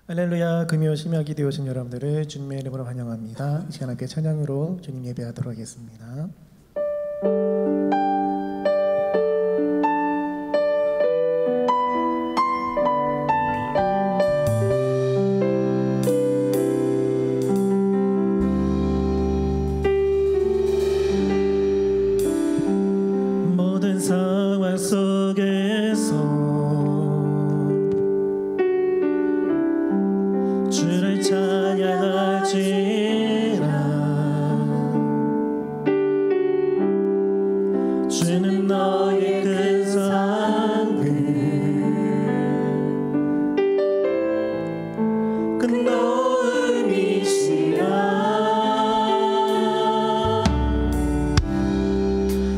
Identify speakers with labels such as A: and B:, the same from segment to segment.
A: 할렐루야. 금요 심야기도 오신 여러분들을 주님의 이름으로 환영합니다. 이 시간 함께 찬양으로 주님 예배하도록 하겠습니다. 모든 상황 속에서 주를 찬양할지라. 주는 너의 큰 상급 큰 도움이시라.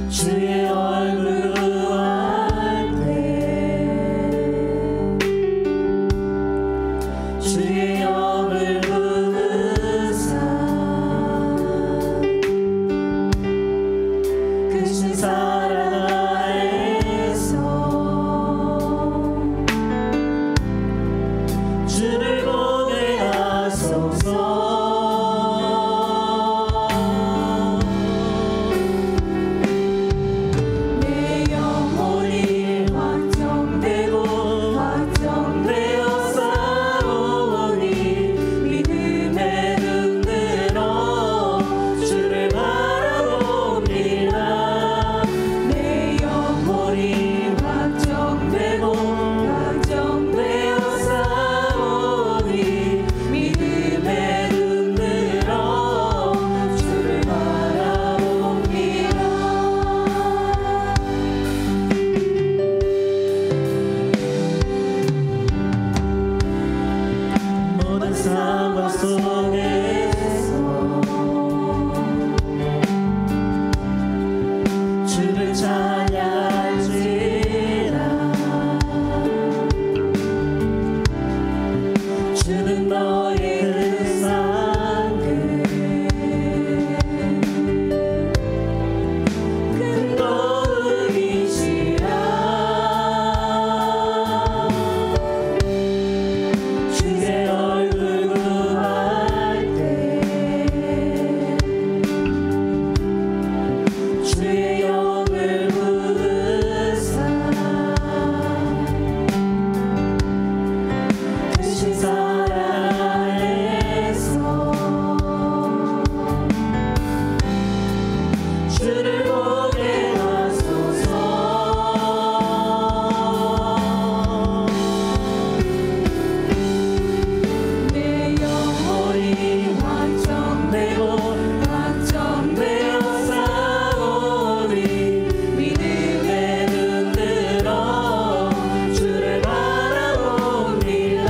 A: 주의 얼굴 구할 때 주의 영을 부으사 크신 사랑 아래서 주를 고백하소서. 내 영혼이 확정되고 확정되어 싸우니 믿음에 눈들어 주를 바라봅니다. 내 영혼이 확정되고 확정되어 싸우니 믿음에 눈들어 주를 바라봅니다. 모든 상황 속에서 주를 찬양할지라. 주는 너의 큰 상급 큰 도움이시라. 주의 얼굴 구할 때 주의 영을 부으사 크신 사랑 아래서 주를 고백하소서. 내 영혼이 확정되고 확정되어 싸우니 믿음에 눈들어 주를 바라봅니다.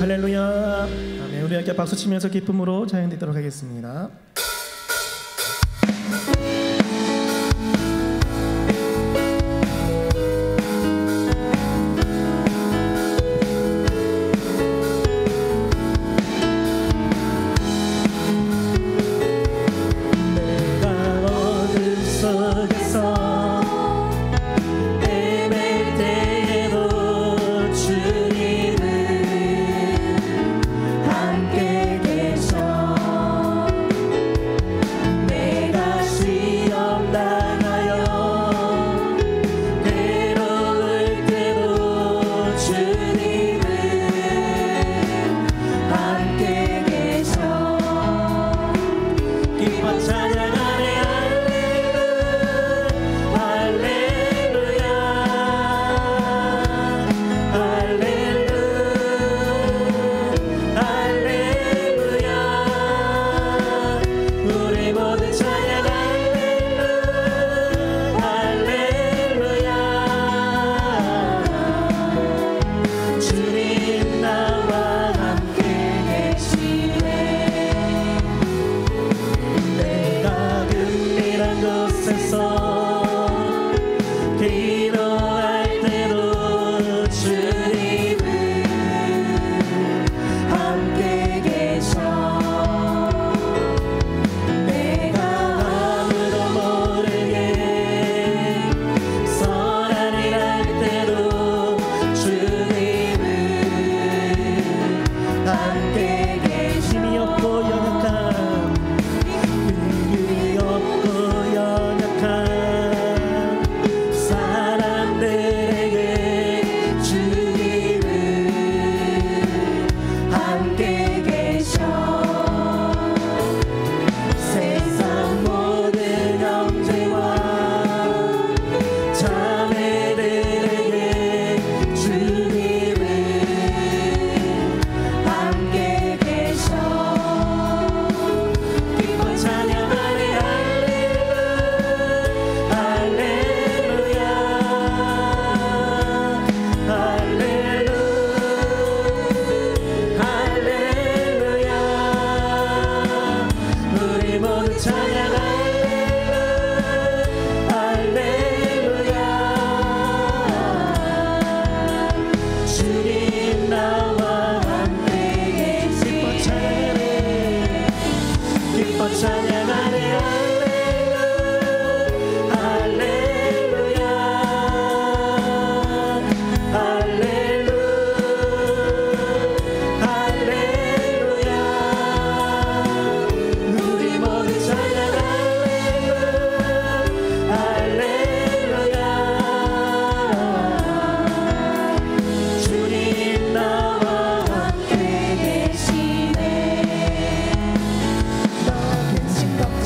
A: 할렐루야. 아멘. 우리 함께 박수 치면서 기쁨으로 찬양드리도록 하겠습니다.
B: 함께 계셔 내가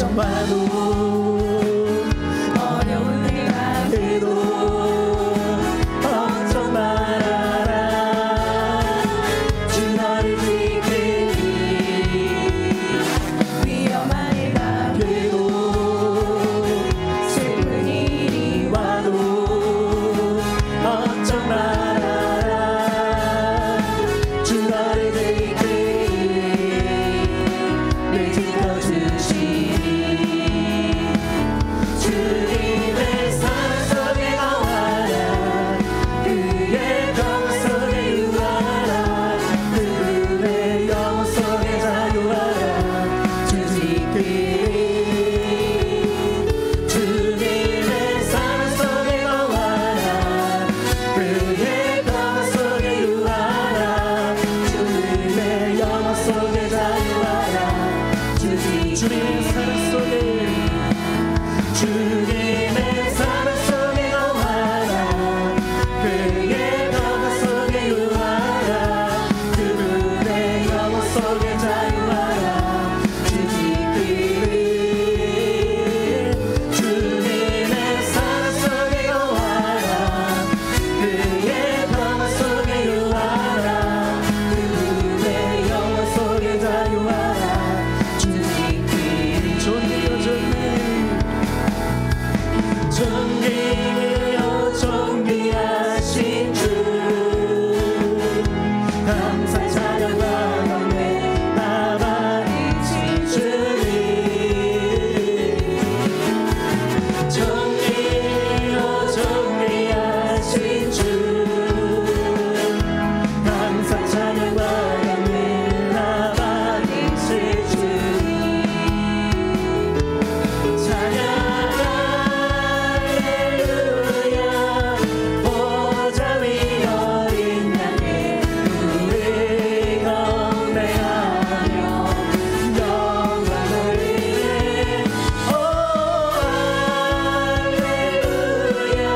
A: 걱정마도
B: 어려운 내가
A: 해도 걱정 말아라. 주 너를 지키니
B: 위험한 일과
A: 그래도
B: 슬픈 일이
A: 와도 걱정 말아라. 주 너를 지키니 늘 지켜주시니 주님의 사랑 속에 거하라. 그의 평화 속에 유하라. 그분의 영혼 속에 자유하라. 주 지키니 주님의 사랑 속에 거하라. 그의 평화 속에 유하라. 주님의 영혼 속에 자유하라. 주님의 사랑 속에 주님의 사랑 속에 거하라. 그의 평화 속에 유하라. 그분의 영혼 속에 자유하라. 주 지키니 주님의 사랑 속에 거하라. 그의 평화 속에 유하라. 그분의 영혼 속에 자유하라. 주 지키니 존귀여 존귀 존귀여 존귀하신 주 항상 찬양과 경배 나만이신 주님 존귀여 존귀하신 주 항상 찬양과 경배 나만이신 주님 찬양 할렐루야 보좌 위 어린 양의 우리 경배하며 영광 돌리네 오 할렐루야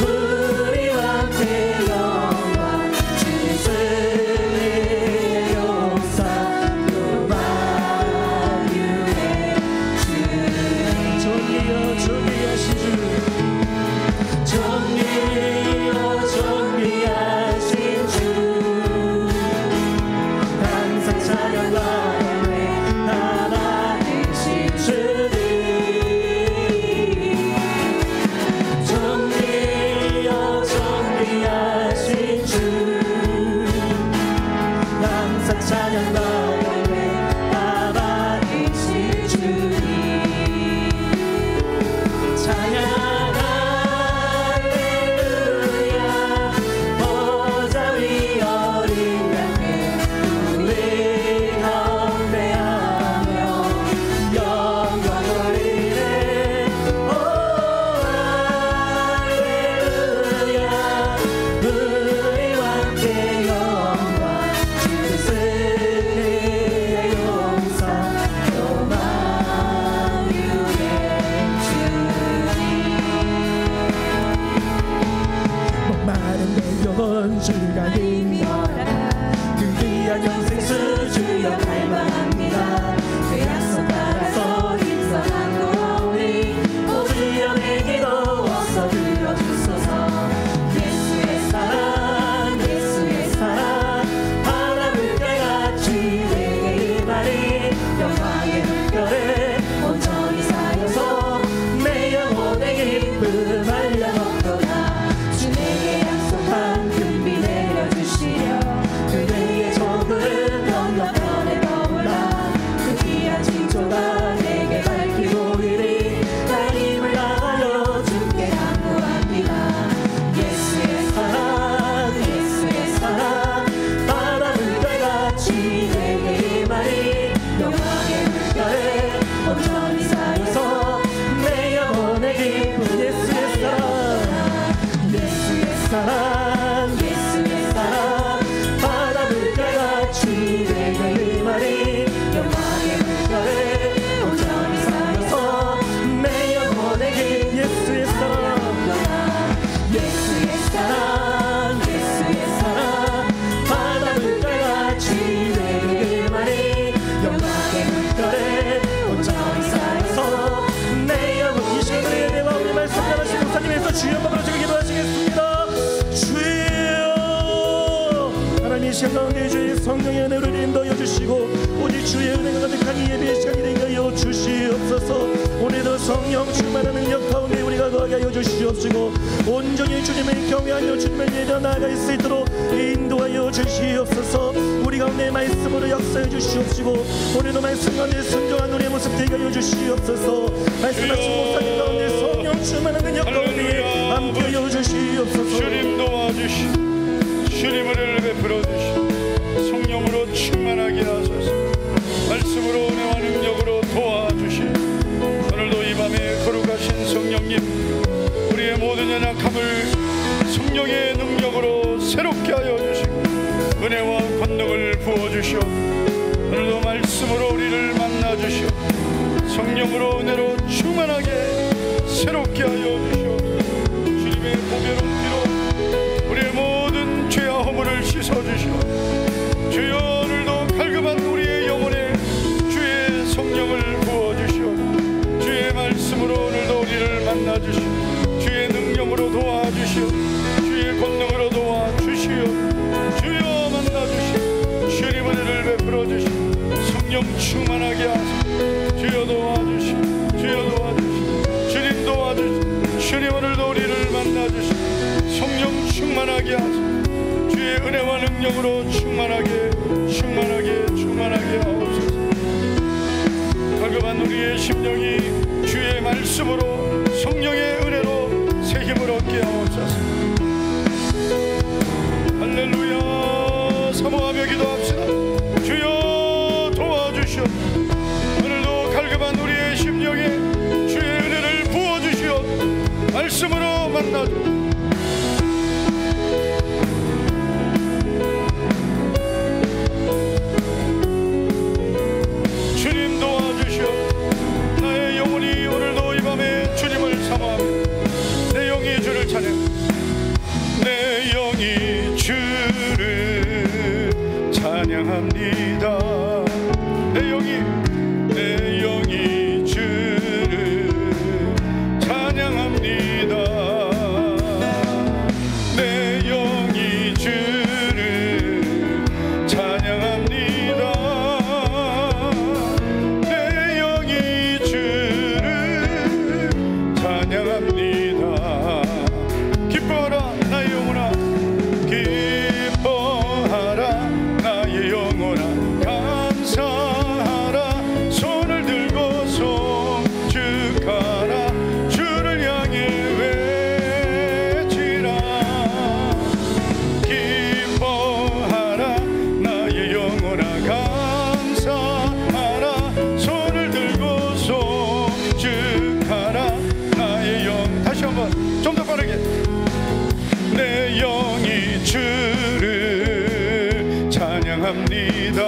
A: 우리와 함께 영광 주 승리의 용사 요만유의 존귀여 존귀하신 주 존귀여 존귀하신 주 항상 찬양과 경배 나만이신 주님 존귀여 존귀하신 주 항상 찬양과 경배 나만이신 주님 찬양 할렐루야 보좌 위 어린 양의 우리 경배하며 영광 돌리네 오 할렐루야 우리와 함께 영광 주 승리의 용사 요만유의 목마른 내 영혼 주가 인도하라. 그 귀한 영생 수주여 갈망합니다. 그 약속 따라서 힘써하고 오니 오 주여 내 기도 어서 들어주소서. 예수의 사랑 바람을 때같이 내게 임하리. 영광의 물결에 온전히 사여서 내 영혼의 기쁨 알려 먹도다. 주 내게 약속한 금빛의 시간 가운데 주의 성령의 은혜를 인도하여 주시고 오직 주의 은혜가 가득한 이 예배 시간이 되게 하여 주시옵소서. 오늘도 성령 충만한 능력 가운데 우리가 거하게 하여 주시옵시고 온전히 주님을 경외하여 주님을 예배하여 나아갈 수 있도록 인도하여 주시옵소서. 우리 가운데 말씀으로 역사해 주시옵시고 오늘도 말씀 가운데 순종한 우리의 모습 되게 하여 주시옵소서. 말씀하신 목사님 가운데 성령 충만한 능력 가운데 함께하여 주시옵소서.
C: 주님 도와주시, 주님 은혜를 베풀어 주시, 성령으로 충만하게 하소서. 말씀으로 은혜와 능력으로 도와주시. 오늘도 이 밤에 거룩하신 성령님, 우리의 모든 연약함을 성령의 능력으로 새롭게 하여 주시고 은혜와 권능을 부어주시오. 오늘도 말씀으로 우리를 만나주시오. 성령으로 은혜로 충만하게 새롭게 하여 주시오. 주님의 보배로운 피로 우리의 모든 죄와 허물을 씻어주시오. 주여, 오늘도 갈급한 우리의 영혼에 주의 성령을 부어주시오. 주의 말씀으로 오늘도 우리를 만나주시오. 주의 능력으로 도와주시오. 주의 권능으로 도와주시오. 주여 만나주시오. 주님 은혜를 베풀어주시오. 성령 충만하게 하시오. 주여 도와주시오. 주여 도와주시오. 주님 도와주시오. 주님 오늘도 우리를 만나주시오. 성령 충만하게 하시오. 주의 은혜와 능력으로 충만하게 하옵소서. 갈급한 우리의 심령이 주의 말씀으로 성령의 은혜로 새 힘을 얻게 하옵소서. 할렐루야. 사모하며 기도합시다. 주여 도와주시오. 오늘도 갈급한 우리의 심령에 주의 은혜를 부어주시오. 말씀으로 만나주시오. 주님 도와주시오. 나의 영혼이 오늘도 이 밤에 주님을 사모하며 내 영이 주를 찬양, 내 영이 주를 찬양합니다. 내 영이 주를 찬양합니다. 내 영이 주를 찬양합니다. 내 영이 주를 찬양합니다. 기뻐하라 나의 영혼아, 기뻐하라 나의 영혼아, 감사하라 손을 들고 송축하라 주를 향해 외치라. 기뻐하라 나의 영혼아, 감사하라 손을 들고 송축하라 나의 영. 다시 한번 좀 더 빠르게. 내 영이 주를 찬양합니다.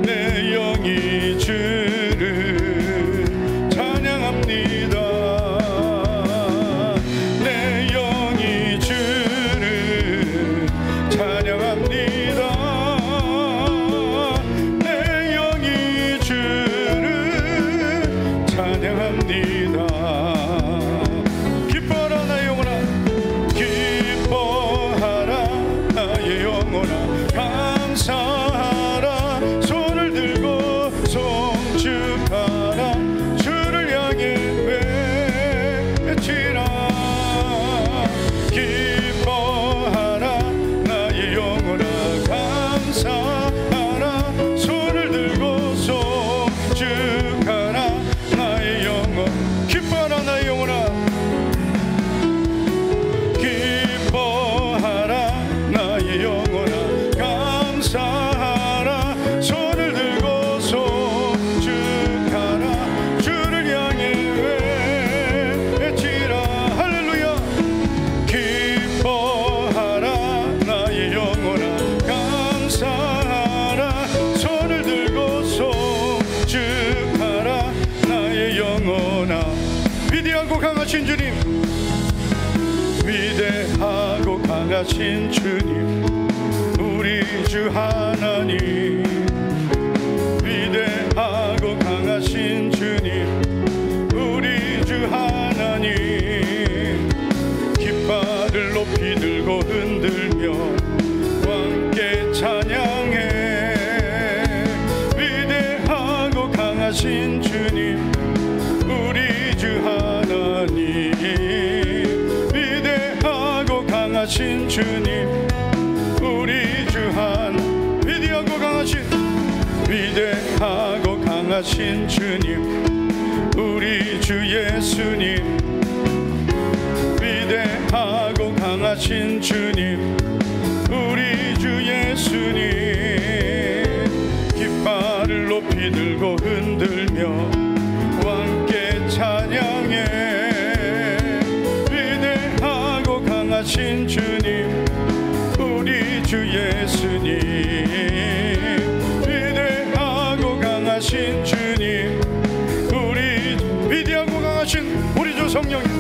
C: 내 영이 주를 찬양합니다. 내 영이 주를 찬양합니다. 내 영이 주를 찬양합니다. 기뻐하라 나의 영혼아, 기뻐하라 나의 영혼아, 감사하라 손을 들고 송축하라 주를 향해 외치라. 기뻐하라 나의 영혼아, 감사하라 손을 들고 송축하라 나의 영혼. 기뻐하라 나의 영혼아, 기뻐하라 나의 영혼아, 감사하라 손을 들고 송축하라 주를 향해 외치라. 할렐루야. 기뻐하라 나의 영혼아, 감사하라 손을 들고 송축하라 나의 영혼아. 위대하고 강하신 주님, 위대하고 강하신 주님, 우리 주 하나님. 위대하고 강하신 주님, 우리 주 하나님. 깃발을 높이 들고 흔들며 강하신 주님 우리 주 하나님 위대하고 강하신 주님 우리 주 하나님 위대하고 강하신 주님 우리 주 예수님 위대하고 강하신 주님 우리 주 예수님 깃발을 높이 들고 흔들며 함께 찬양해 위대하고 강하신 주님 우리 주 예수님 위대하고 강하신 주님 우리 위대하고 강하신 우리 주 성령님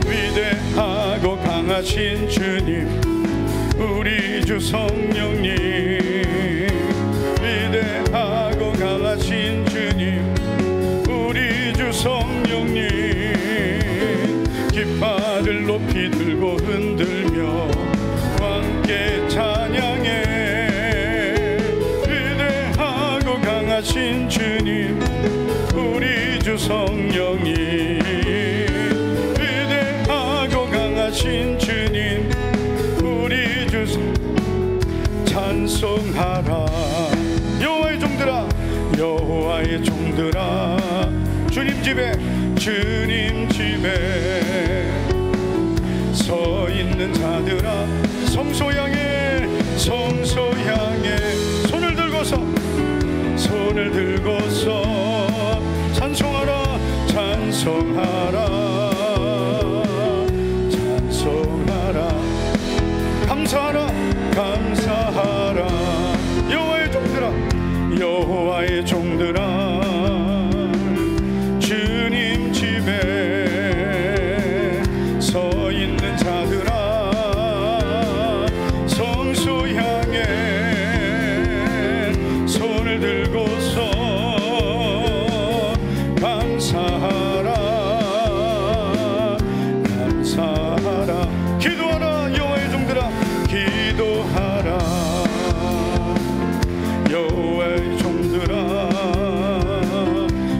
C: 위대하고 강하신 주님 우리 주 성령님 위대하고 강하신 주님 우리 주 성령님 깃발을 높이 들고 흔들며 함께 찬양해 위대하고 강하신 주님 우리 주 성령님 위대하고 강하신 주님 우리 주 찬송하라 여호와의 종들아 여호와의 종들아 주님 집에 서 있는 자들아 성소 향해 손을 들고서 찬송하라 감사하라 여호와의 종들아 주님 집에 서 있는 자들아 성소 향해 손을 들고서 감사하라 기도하라 여호와의 종들아 기도하라 여호와의 종들아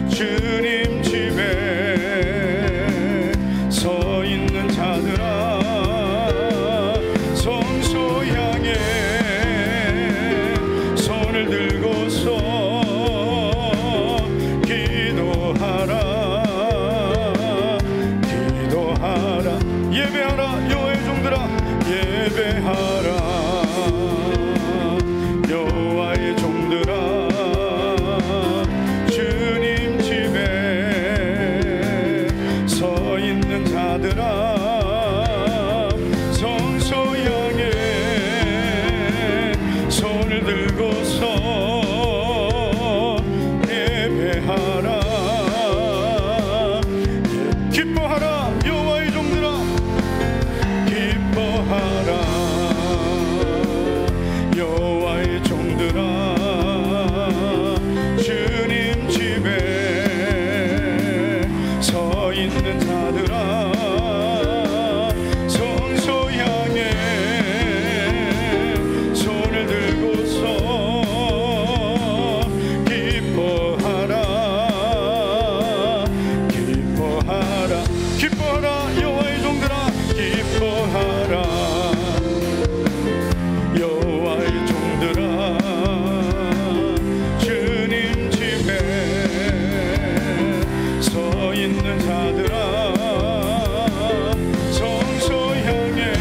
C: 주님 집에 서 있는 자들아 성소 향해 손을 들고서 기도하라 예배하라 여호와의 종들아 예배하라 여호와의 종들아 주님 집에 서 있는 자들아 성소 향해 손을 들고서 예배하라 기뻐하라 여호와의 종들아 기뻐하라 여호와의 종들아 주님 집에 서 있는 자들아 성소 향해 손을 들고서 기뻐하라 여호와의 종들아 기뻐하라 여호와의 종들아 주님 집에 서 있는 자들아 성소 향해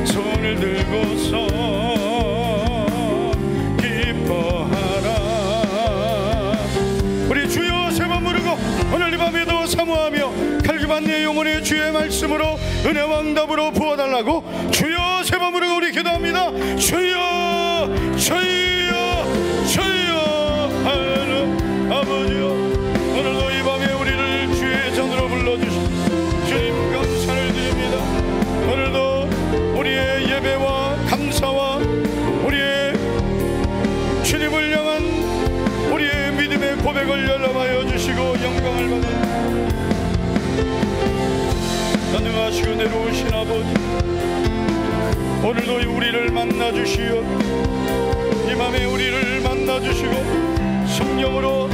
C: 손을 들고서 기뻐하라 우리 주여 세 번 부르고 오늘 이 밤에도 사모하며 갈급한 내 영혼의 주의 말씀으로 은혜와 응답으로 부어달라고 주여 세 번 부르고 우리 기도합니다. 주여 아버지여 오늘도 이 밤에 우리를 주의 전으로 불러주시고 주님 감사를 드립니다. 오늘도 우리의 예배와 감사와 우리의 주님을 향한 우리의 믿음의 고백을 연락하여 주시고 영광을 받아 가능하시고 내려오신 아버지 오늘도 우리를 만나주시어 이 맘에 우리를 만나주시고 성령으로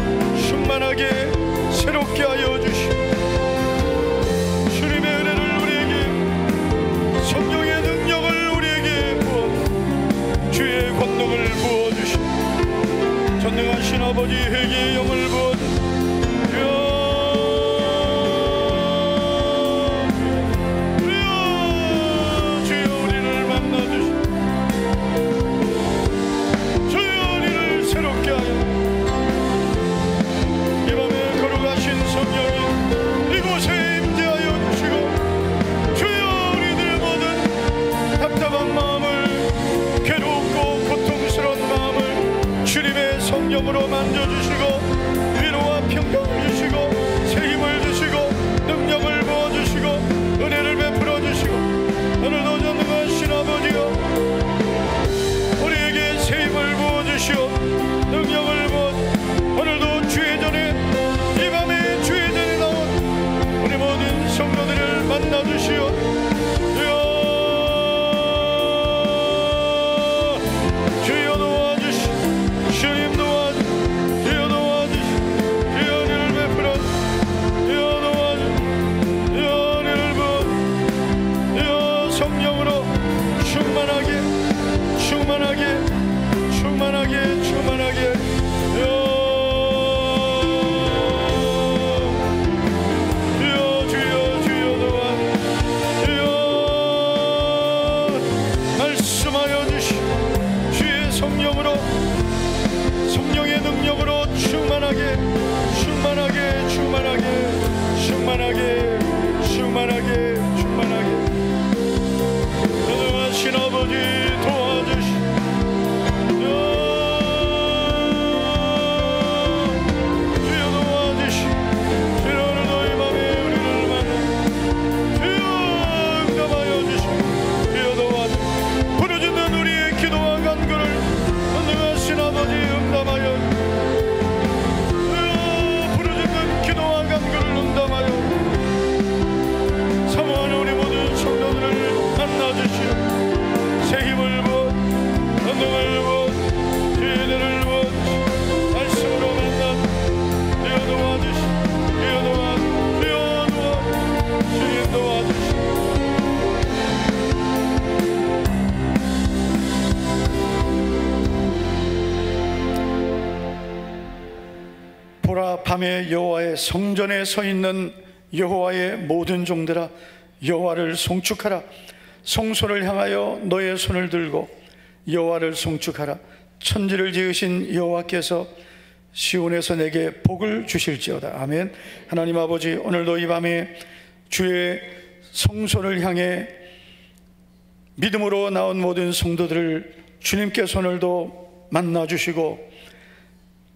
C: 보라, 밤에 여호와의 성전에 서 있는 여호와의 모든 종들아, 여호와를 송축하라. 성소를 향하여 너의 손을 들고 여호와를 송축하라. 천지를 지으신 여호와께서 시온에서 내게 복을 주실지어다. 아멘. 하나님 아버지, 오늘도 이 밤에 주의 성소를 향해 믿음으로 나온 모든 성도들을 주님께서 오늘도 만나주시고,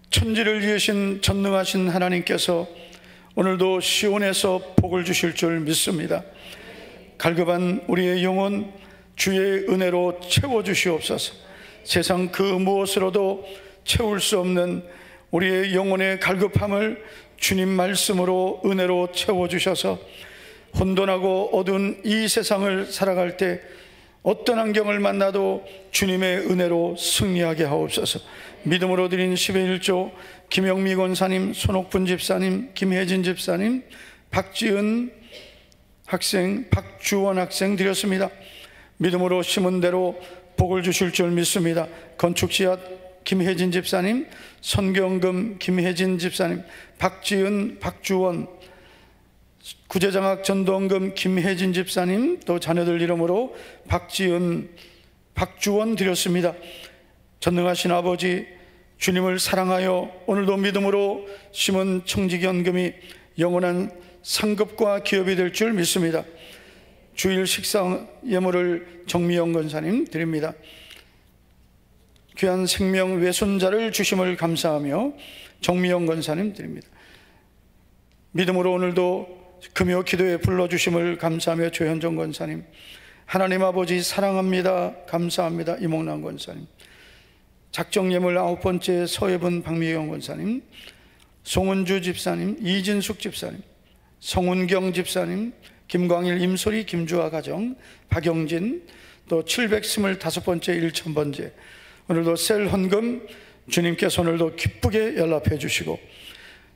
C: 천지를 지으신 전능하신 하나님께서 오늘도 시온에서 복을 주실 줄 믿습니다. 갈급한 우리의 영혼 주의 은혜로 채워주시옵소서. 세상 그 무엇으로도 채울 수 없는 우리의 영혼의 갈급함을 주님 말씀으로 은혜로 채워주셔서 혼돈하고 어두운 이 세상을 살아갈 때 어떤 환경을 만나도 주님의 은혜로 승리하게 하옵소서. 믿음으로 드린 10의 1조 김영미 권사님, 손옥분 집사님, 김혜진 집사님, 박지은 학생, 박주원 학생 드렸습니다. 믿음으로 심은 대로 복을 주실 줄 믿습니다. 건축씨앗 김혜진 집사님, 선경금 김혜진 집사님, 박지은, 박주원, 구제장학 전도원금 김혜진 집사님, 또 자녀들 이름으로 박지은, 박주원 드렸습니다. 전능하신 아버지, 주님을 사랑하여 오늘도 믿음으로 심은 청지기연금이 영원한 상급과 기업이 될 줄 믿습니다. 주일 식사 예물을 정미영 권사님 드립니다. 귀한 생명 외손자를 주심을 감사하며 정미영 권사님 드립니다. 믿음으로 오늘도 금요 기도에 불러주심을 감사하며 조현정 권사님, 하나님 아버지 사랑합니다, 감사합니다. 이몽란 권사님, 작정예물 9번째 서예분 박미경 권사님, 송은주 집사님, 이진숙 집사님, 성운경 집사님, 김광일, 임소리, 김주아 가정, 박영진, 또 725번째 1000번째 오늘도 셀 헌금 주님께서 오늘도 기쁘게 연락해 주시고,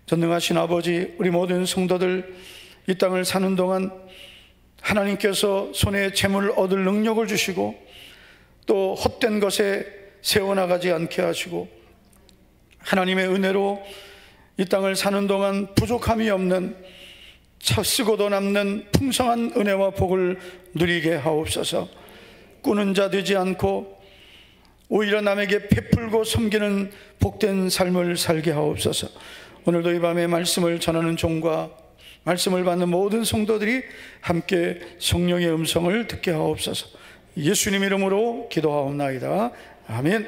C: 전능하신 아버지, 우리 모든 성도들 이 땅을 사는 동안 하나님께서 손에 재물을 얻을 능력을 주시고, 또 헛된 것에 세워나가지 않게 하시고, 하나님의 은혜로 이 땅을 사는 동안 부족함이 없는, 쓰고도 남는 풍성한 은혜와 복을 누리게 하옵소서. 꾸는 자 되지 않고 오히려 남에게 베풀고 섬기는 복된 삶을 살게 하옵소서. 오늘도 이 밤에 말씀을 전하는 종과 말씀을 받는 모든 성도들이 함께 성령의 음성을 듣게 하옵소서. 예수님 이름으로 기도하옵나이다. 아멘.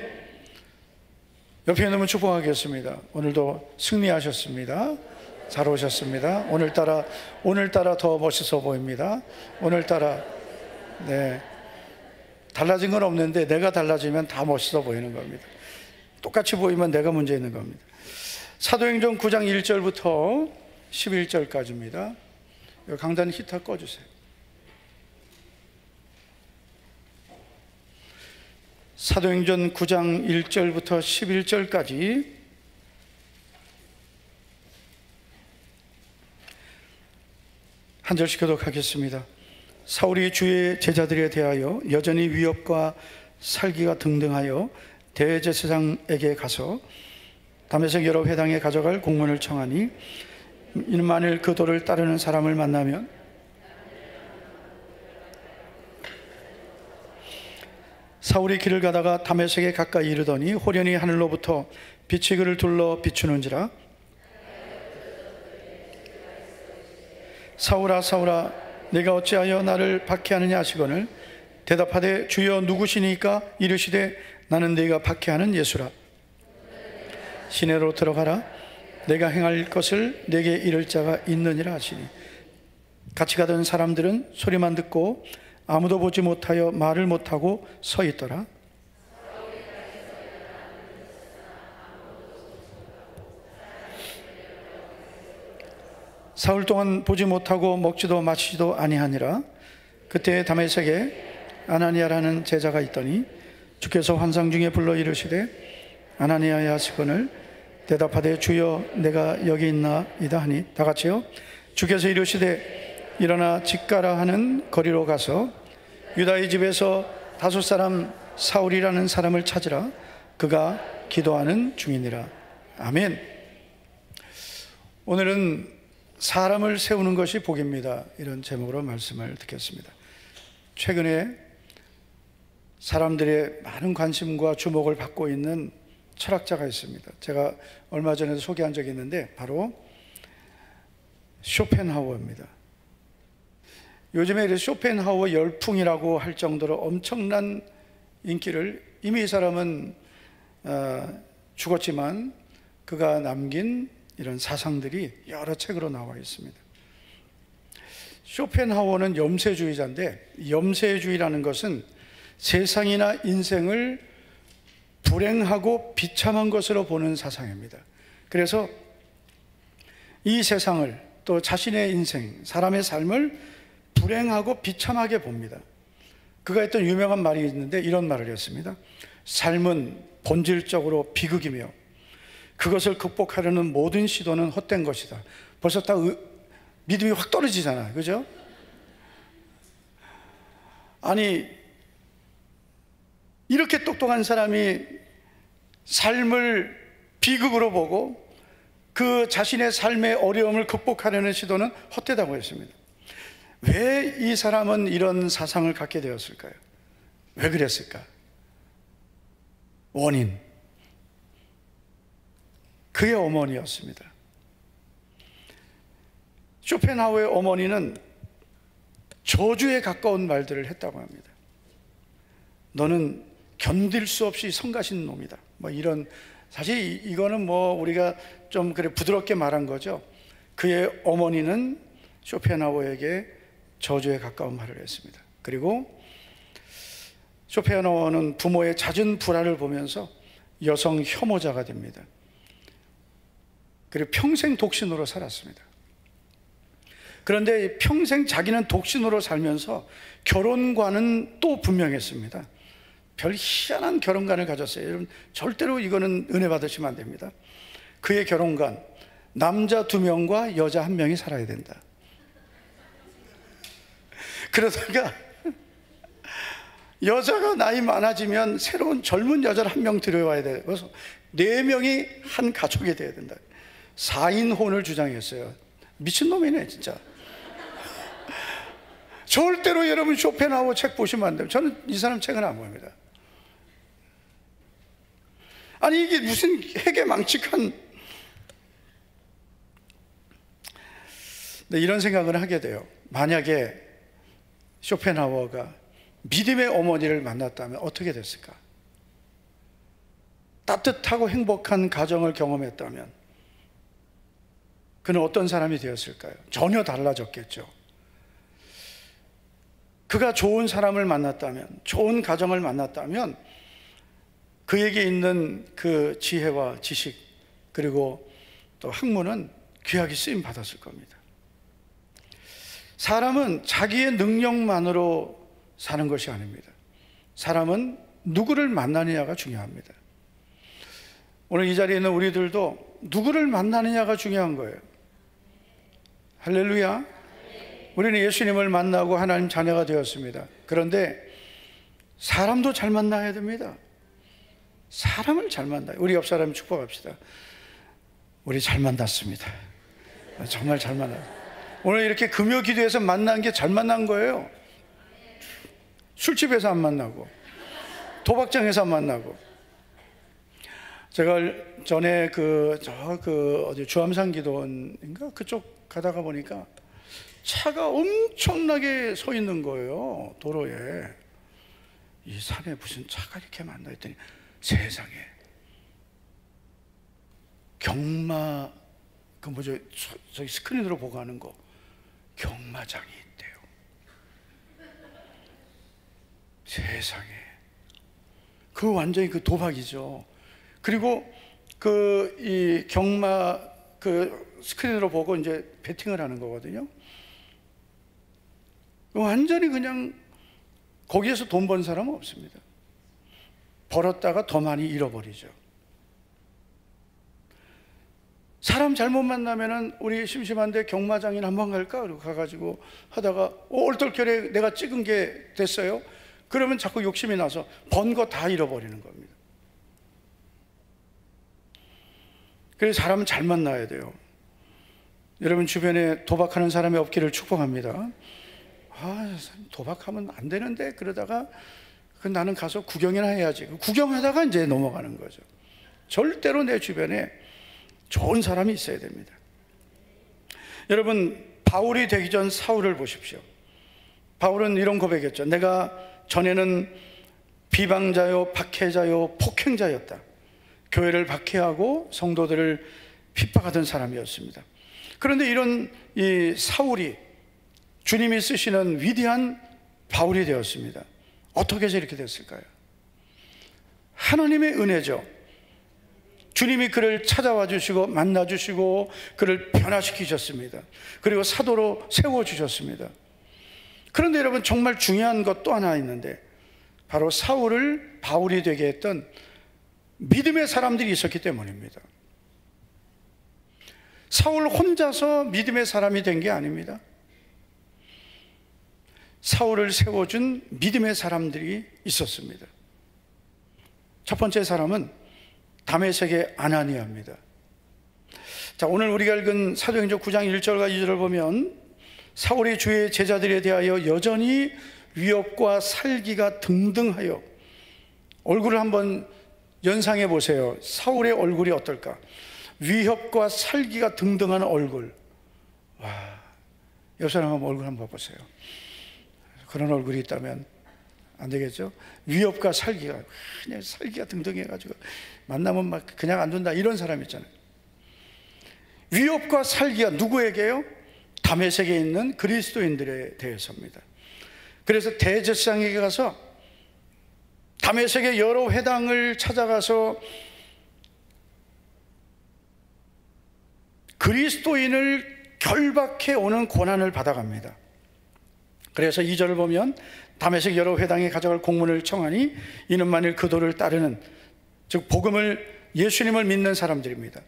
C: 옆에 있는 분 축복하겠습니다. 오늘도 승리하셨습니다. 잘 오셨습니다. 오늘따라 더 멋있어 보입니다. 오늘따라, 네, 달라진 건 없는데 내가 달라지면 다 멋있어 보이는 겁니다. 똑같이 보이면 내가 문제 있는 겁니다. 사도행전 9장 1절부터 11절까지입니다. 강단 히터 꺼주세요. 사도행전 9장 1절부터 11절까지 한 절씩 교독하겠습니다. 사울이 주의 제자들에 대하여 여전히 위협과 살기가 등등하여 대제사장에게 가서 다메섹 여러 회당에 가져갈 공문을 청하니, 이는 만일 그 도를 따르는 사람을 만나면 사울이 길을 가다가 다메섹에 가까이 이르더니 호련히 하늘로부터 빛이 그를 둘러 비추는지라. 사울아 사울아 내가 어찌하여 나를 박해하느냐 하시거늘 대답하되 주여 누구시니까? 이르시되 나는 네가 박해하는 예수라. 시내로 들어가라. 내가 행할 것을 내게 이를 자가 있느니라 하시니, 같이 가던 사람들은 소리만 듣고 아무도 보지 못하여 말을 못하고 서 있더라. 사흘 동안 보지 못하고 먹지도 마시지도 아니하니라. 그때 다메섹에 아나니아라는 제자가 있더니 주께서 환상 중에 불러 이르시되 아나니아야 하시거늘 대답하되 주여 내가 여기 있나이다 하니, 다 같이요. 주께서 이르시되 일어나 집가라 하는 거리로 가서 유다의 집에서 5 사울이라는 사람을 찾으라. 그가 기도하는 중이니라. 아멘. 오늘은 사람을 세우는 것이 복입니다, 이런 제목으로 말씀을 듣겠습니다. 최근에 사람들의 많은 관심과 주목을 받고 있는 철학자가 있습니다. 제가 얼마 전에도 소개한 적이 있는데 바로 쇼펜하우어입니다. 요즘에 쇼펜하우어 열풍이라고 할 정도로 엄청난 인기를, 이미 이 사람은 죽었지만 그가 남긴 이런 사상들이 여러 책으로 나와 있습니다. 쇼펜하우어는 염세주의자인데, 염세주의라는 것은 세상이나 인생을 불행하고 비참한 것으로 보는 사상입니다. 그래서 이 세상을, 또 자신의 인생, 사람의 삶을 불행하고 비참하게 봅니다. 그가 했던 유명한 말이 있는데 이런 말을 했습니다. 삶은 본질적으로 비극이며 그것을 극복하려는 모든 시도는 헛된 것이다. 벌써 딱 믿음이 확 떨어지잖아요, 그죠? 아니, 이렇게 똑똑한 사람이 삶을 비극으로 보고 그 자신의 삶의 어려움을 극복하려는 시도는 헛되다고 했습니다. 왜 이 사람은 이런 사상을 갖게 되었을까요? 왜 그랬을까? 원인, 그의 어머니였습니다. 쇼펜하우어의 어머니는 저주에 가까운 말들을 했다고 합니다. 너는 견딜 수 없이 성가신 놈이다, 뭐 이런. 사실 이거는 뭐 우리가 좀 그래 부드럽게 말한 거죠. 그의 어머니는 쇼펜하우어에게 저주에 가까운 말을 했습니다. 그리고 쇼펜하우어는 부모의 잦은 불화를 보면서 여성 혐오자가 됩니다. 그리고 평생 독신으로 살았습니다. 그런데 평생 자기는 독신으로 살면서 결혼관은 또 분명했습니다. 별 희한한 결혼관을 가졌어요. 여러분, 절대로 이거는 은혜 받으시면 안 됩니다. 그의 결혼관, 남자 2명과 여자 1명이 살아야 된다. 그러다가 여자가 나이 많아지면 새로운 젊은 여자를 1명 들여와야 돼요. 그래서 4명이 한 가족이 돼야 된다. 4인혼을 주장했어요. 미친놈이네 진짜. 절대로 여러분 쇼펜하우어 책 보시면 안 돼요. 저는 이 사람 책은 안 봅니다. 아니, 이게 무슨 해괴망측한, 네, 이런 생각을 하게 돼요. 만약에 쇼펜하우어가 믿음의 어머니를 만났다면 어떻게 됐을까? 따뜻하고 행복한 가정을 경험했다면 그는 어떤 사람이 되었을까요? 전혀 달라졌겠죠. 그가 좋은 사람을 만났다면, 좋은 가정을 만났다면 그에게 있는 그 지혜와 지식, 그리고 또 학문은 귀하게 쓰임 받았을 겁니다. 사람은 자기의 능력만으로 사는 것이 아닙니다. 사람은 누구를 만나느냐가 중요합니다. 오늘 이 자리에 있는 우리들도 누구를 만나느냐가 중요한 거예요. 할렐루야. 우리는 예수님을 만나고 하나님 자녀가 되었습니다. 그런데 사람도 잘 만나야 됩니다. 사람을 잘 만나요. 우리 옆 사람 축복합시다. 우리 잘 만났습니다. 정말 잘 만났어요. 오늘 이렇게 금요 기도에서 만난 게 잘 만난 거예요. 술집에서 안 만나고, 도박장에서 안 만나고. 제가 전에 어디 주암산 기도원인가 그쪽 가다가 보니까 차가 엄청나게 서 있는 거예요, 도로에. 이 산에 무슨 차가 이렇게 많나 했더니 세상에 경마, 그 뭐죠, 저기 스크린으로 보고 하는 거, 경마장이 있대요. 세상에. 그 완전히 그 도박이죠. 그리고 이 경마 그 스크린으로 보고 이제 베팅을 하는 거거든요. 완전히 그냥 거기에서 돈 번 사람은 없습니다. 벌었다가 더 많이 잃어버리죠. 사람 잘못 만나면은 우리 심심한데 경마장이나 한번 갈까? 그리고 가가지고 하다가 얼떨결에 내가 찍은 게 됐어요. 그러면 자꾸 욕심이 나서 번 거 다 잃어버리는 겁니다. 그래서 사람은 잘 만나야 돼요. 여러분 주변에 도박하는 사람이 없기를 축복합니다. 도박하면 안 되는데 그러다가 나는 가서 구경이나 해야지. 구경하다가 이제 넘어가는 거죠. 절대로 내 주변에 좋은 사람이 있어야 됩니다. 여러분, 바울이 되기 전 사울을 보십시오. 바울은 이런 고백했죠. 내가 전에는 비방자요, 박해자요, 폭행자였다. 교회를 박해하고 성도들을 핍박하던 사람이었습니다. 그런데 이런 이 사울이 주님이 쓰시는 위대한 바울이 되었습니다. 어떻게 해서 이렇게 됐을까요? 하나님의 은혜죠. 주님이 그를 찾아와 주시고 만나 주시고 그를 변화시키셨습니다. 그리고 사도로 세워주셨습니다. 그런데 여러분, 정말 중요한 것 또 하나 있는데, 바로 사울을 바울이 되게 했던 믿음의 사람들이 있었기 때문입니다. 사울 혼자서 믿음의 사람이 된 게 아닙니다. 사울을 세워준 믿음의 사람들이 있었습니다. 첫 번째 사람은 다메섹의 아나니아입니다. 자, 오늘 우리가 읽은 사도행전 9장 1절과 2절을 보면 사울이 주의 제자들에 대하여 여전히 위협과 살기가 등등하여, 얼굴을 한번 연상해 보세요. 사울의 얼굴이 어떨까? 위협과 살기가 등등한 얼굴. 와, 옆 사람 한번 얼굴 한번 봐보세요. 그런 얼굴이 있다면 안 되겠죠? 위협과 살기가, 그냥 살기가 등등해가지고 만나면 막 그냥 안 둔다, 이런 사람 있잖아요. 위협과 살기가 누구에게요? 다메섹에 있는 그리스도인들에 대해서입니다. 그래서 대제사장에게 가서, 다메섹의 여러 회당을 찾아가서 그리스도인을 결박해 오는 고난을 받아갑니다. 그래서 2절을 보면 다메섹 여러 회당에 가져갈 공문을 청하니 이는 만일 그 도를 따르는, 즉 복음을, 예수님을 믿는 사람들입니다.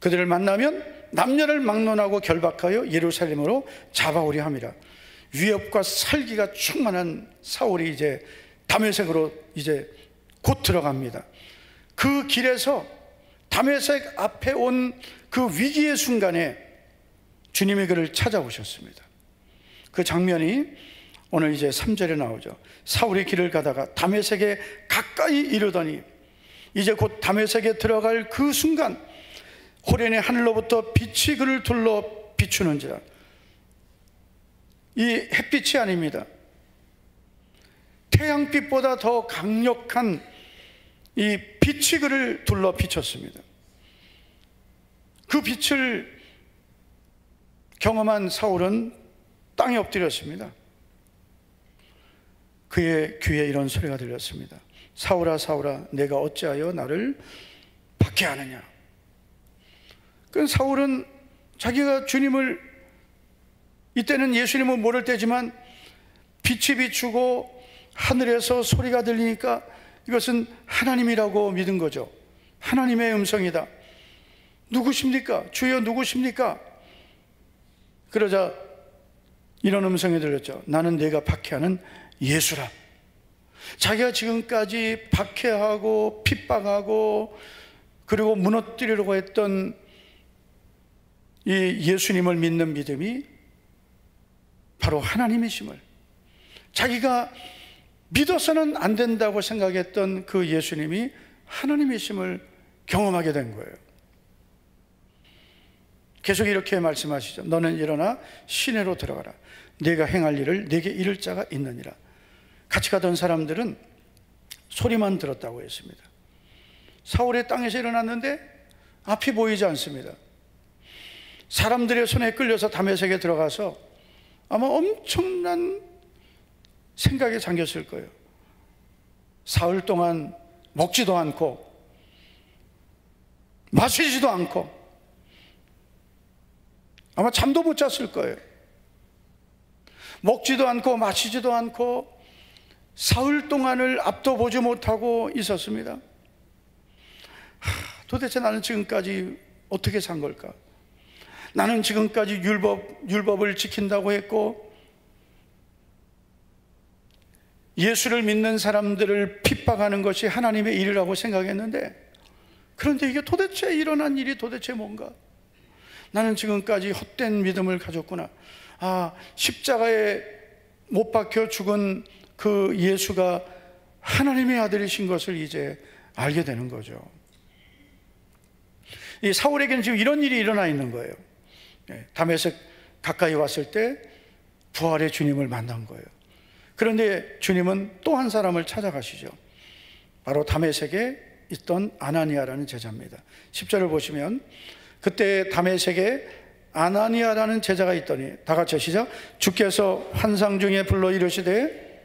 C: 그들을 만나면 남녀를 막론하고 결박하여 예루살렘으로 잡아오려 함이라. 위협과 살기가 충만한 사울이 이제 다메섹으로 이제 곧 들어갑니다. 그 길에서 다메섹 앞에 온 그 위기의 순간에 주님이 그를 찾아오셨습니다. 그 장면이 오늘 이제 3절에 나오죠. 사울이 길을 가다가 다메섹에 가까이 이르더니, 이제 곧 다메섹에 들어갈 그 순간 호련의 하늘로부터 빛이 그를 둘러 비추는지라. 이 햇빛이 아닙니다. 태양빛보다 더 강력한 이 빛이 그를 둘러 비쳤습니다. 그 빛을 경험한 사울은 땅에 엎드렸습니다. 그의 귀에 이런 소리가 들렸습니다. 사울아 사울아, 내가 어찌하여 나를 박해하느냐. 그 사울은 자기가 주님을, 이때는 예수님은 모를 때지만 빛이 비추고 하늘에서 소리가 들리니까 이것은 하나님이라고 믿은 거죠. 하나님의 음성이다. 누구십니까? 주여 누구십니까? 그러자 이런 음성이 들렸죠. 나는 내가 박해하는 예수라. 자기가 지금까지 박해하고 핍박하고 그리고 무너뜨리려고 했던 이 예수님을 믿는 믿음이 바로 하나님이심을, 자기가 믿어서는 안 된다고 생각했던 그 예수님이 하나님이심을 경험하게 된 거예요. 계속 이렇게 말씀하시죠. 너는 일어나 시내로 들어가라. 네가 행할 일을 네게 이를 자가 있느니라. 같이 가던 사람들은 소리만 들었다고 했습니다. 사울의 땅에서 일어났는데 앞이 보이지 않습니다. 사람들의 손에 끌려서 다메섹에 들어가서 아마 엄청난 생각에 잠겼을 거예요. 사흘 동안 먹지도 않고 마시지도 않고 아마 잠도 못 잤을 거예요. 먹지도 않고 마시지도 않고 사흘 동안을 앞도 보지 못하고 있었습니다. 도대체 나는 지금까지 어떻게 산 걸까? 나는 지금까지 율법을 지킨다고 했고 예수를 믿는 사람들을 핍박하는 것이 하나님의 일이라고 생각했는데, 그런데 이게 도대체 일어난 일이 도대체 뭔가? 나는 지금까지 헛된 믿음을 가졌구나. 십자가에 못 박혀 죽은 그 예수가 하나님의 아들이신 것을 이제 알게 되는 거죠. 이 사울에게는 지금 이런 일이 일어나 있는 거예요. 다메섹 가까이 왔을 때 부활의 주님을 만난 거예요. 그런데 주님은 또 한 사람을 찾아가시죠. 바로 다메섹에 있던 아나니아라는 제자입니다. 10절을 보시면, 그때 다메섹에 아나니아라는 제자가 있더니, 다 같이 시작. 주께서 환상 중에 불러 이르시되,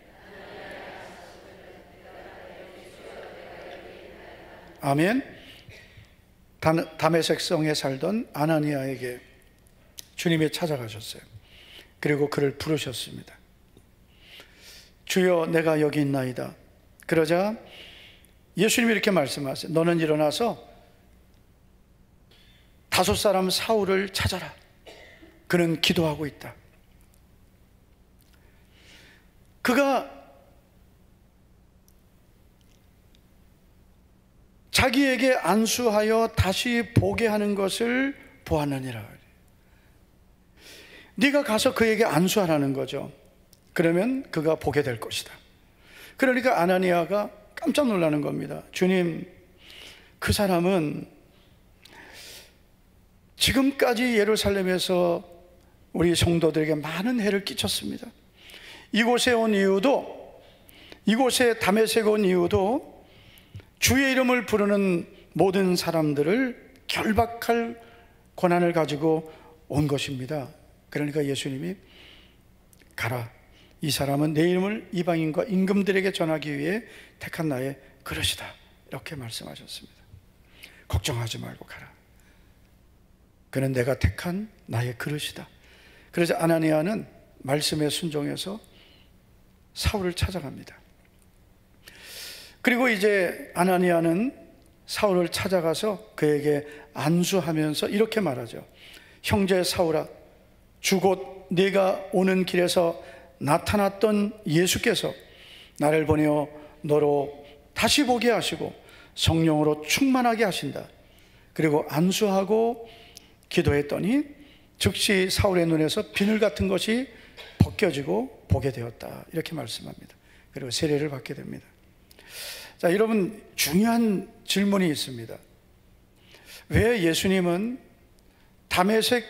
C: 아멘. 다메섹 성에 살던 아나니아에게 주님이 찾아가셨어요. 그리고 그를 부르셨습니다. 주여, 내가 여기 있나이다. 그러자 예수님이 이렇게 말씀하세요. 너는 일어나서 5 사울을 찾아라. 그는 기도하고 있다. 그가 자기에게 안수하여 다시 보게 하는 것을 보았느니라. 네가 가서 그에게 안수하라는 거죠. 그러면 그가 보게 될 것이다. 그러니까 아나니아가 깜짝 놀라는 겁니다. 주님, 그 사람은 지금까지 예루살렘에서 우리 성도들에게 많은 해를 끼쳤습니다. 이곳에 온 이유도, 이곳에 다메섹에 온 이유도 주의 이름을 부르는 모든 사람들을 결박할 권한을 가지고 온 것입니다. 그러니까 예수님이 가라. 이 사람은 내 이름을 이방인과 임금들에게 전하기 위해 택한 나의 그릇이다. 이렇게 말씀하셨습니다. 걱정하지 말고 가라. 그는 내가 택한 나의 그릇이다. 그래서 아나니아는 말씀에 순종해서 사울을 찾아갑니다. 그리고 이제 아나니아는 사울을 찾아가서 그에게 안수하면서 이렇게 말하죠. 형제 사울아, 주 곧 네가 오는 길에서 나타났던 예수께서 나를 보내어 너로 다시 보게 하시고 성령으로 충만하게 하신다. 그리고 안수하고 기도했더니 즉시 사울의 눈에서 비늘 같은 것이 벗겨지고 보게 되었다. 이렇게 말씀합니다. 그리고 세례를 받게 됩니다. 자, 여러분, 중요한 질문이 있습니다. 왜 예수님은 다메섹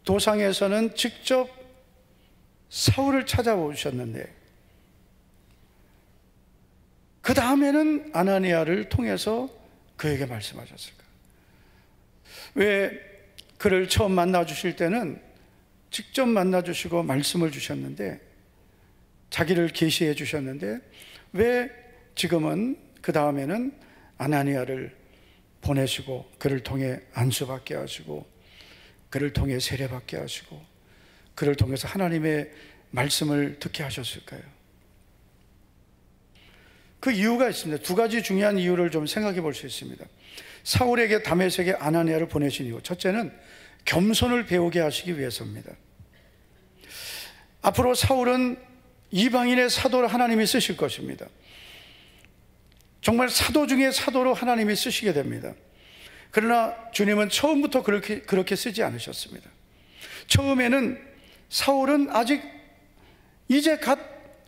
C: 도상에서는 직접 사울을 찾아오셨는데 그 다음에는 아나니아를 통해서 그에게 말씀하셨을까? 왜 그를 처음 만나 주실 때는 직접 만나 주시고 말씀을 주셨는데, 자기를 계시해 주셨는데, 왜 지금은 그 다음에는 아나니아를 보내시고 그를 통해 안수받게 하시고 그를 통해 세례받게 하시고 그를 통해서 하나님의 말씀을 듣게 하셨을까요? 그 이유가 있습니다. 2가지 중요한 이유를 좀 생각해 볼 수 있습니다. 사울에게 다메섹에 아나니아를 보내신 이유, 첫째는 겸손을 배우게 하시기 위해서입니다. 앞으로 사울은 이방인의 사도를 하나님이 쓰실 것입니다. 정말 사도 중에 사도로 하나님이 쓰시게 됩니다. 그러나 주님은 처음부터 그렇게 쓰지 않으셨습니다. 처음에는 사울은 아직 이제 갓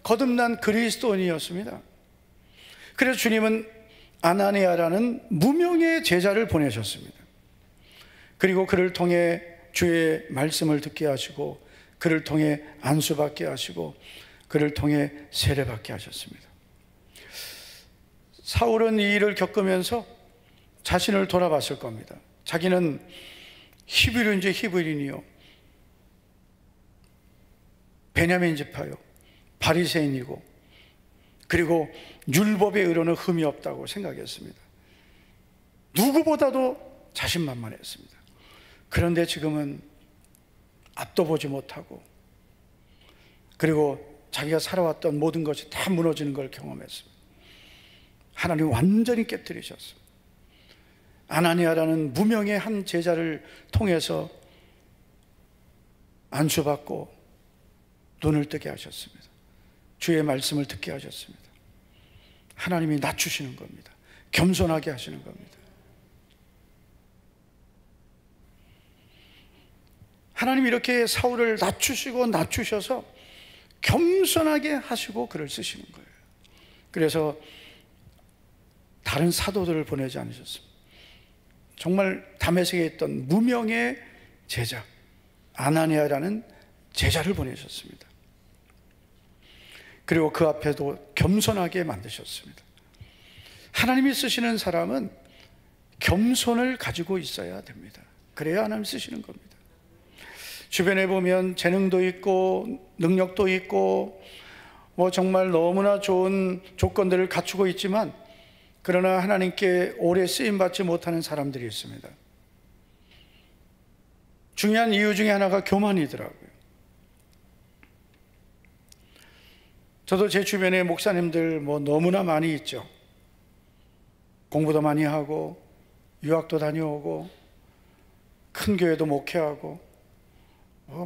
C: 거듭난 그리스도인이었습니다. 그래서 주님은 아나니아라는 무명의 제자를 보내셨습니다. 그리고 그를 통해 주의 말씀을 듣게 하시고 그를 통해 안수받게 하시고 그를 통해 세례받게 하셨습니다. 사울은 이 일을 겪으면서 자신을 돌아봤을 겁니다. 자기는 히브리인지 히브리인이요, 베냐민 지파요, 바리새인이고, 그리고 율법의 의로는 흠이 없다고 생각했습니다. 누구보다도 자신만만했습니다. 그런데 지금은 앞도 보지 못하고, 그리고 자기가 살아왔던 모든 것이 다 무너지는 걸 경험했습니다. 하나님 완전히 깨뜨리셨습니다. 아나니아라는 무명의 한 제자를 통해서 안수받고 눈을 뜨게 하셨습니다. 주의 말씀을 듣게 하셨습니다. 하나님이 낮추시는 겁니다. 겸손하게 하시는 겁니다. 하나님 이렇게 사울을 낮추시고 낮추셔서 겸손하게 하시고 글을 쓰시는 거예요. 그래서 다른 사도들을 보내지 않으셨습니다. 정말 다메섹에 있던 무명의 제자 아나니아라는 제자를 보내셨습니다. 그리고 그 앞에도 겸손하게 만드셨습니다. 하나님이 쓰시는 사람은 겸손을 가지고 있어야 됩니다. 그래야 하나님 쓰시는 겁니다. 주변에 보면 재능도 있고 능력도 있고 정말 너무나 좋은 조건들을 갖추고 있지만 그러나 하나님께 오래 쓰임받지 못하는 사람들이 있습니다. 중요한 이유 중에 하나가 교만이더라고요. 저도 제 주변에 목사님들 너무나 많이 있죠. 공부도 많이 하고 유학도 다녀오고 큰 교회도 목회하고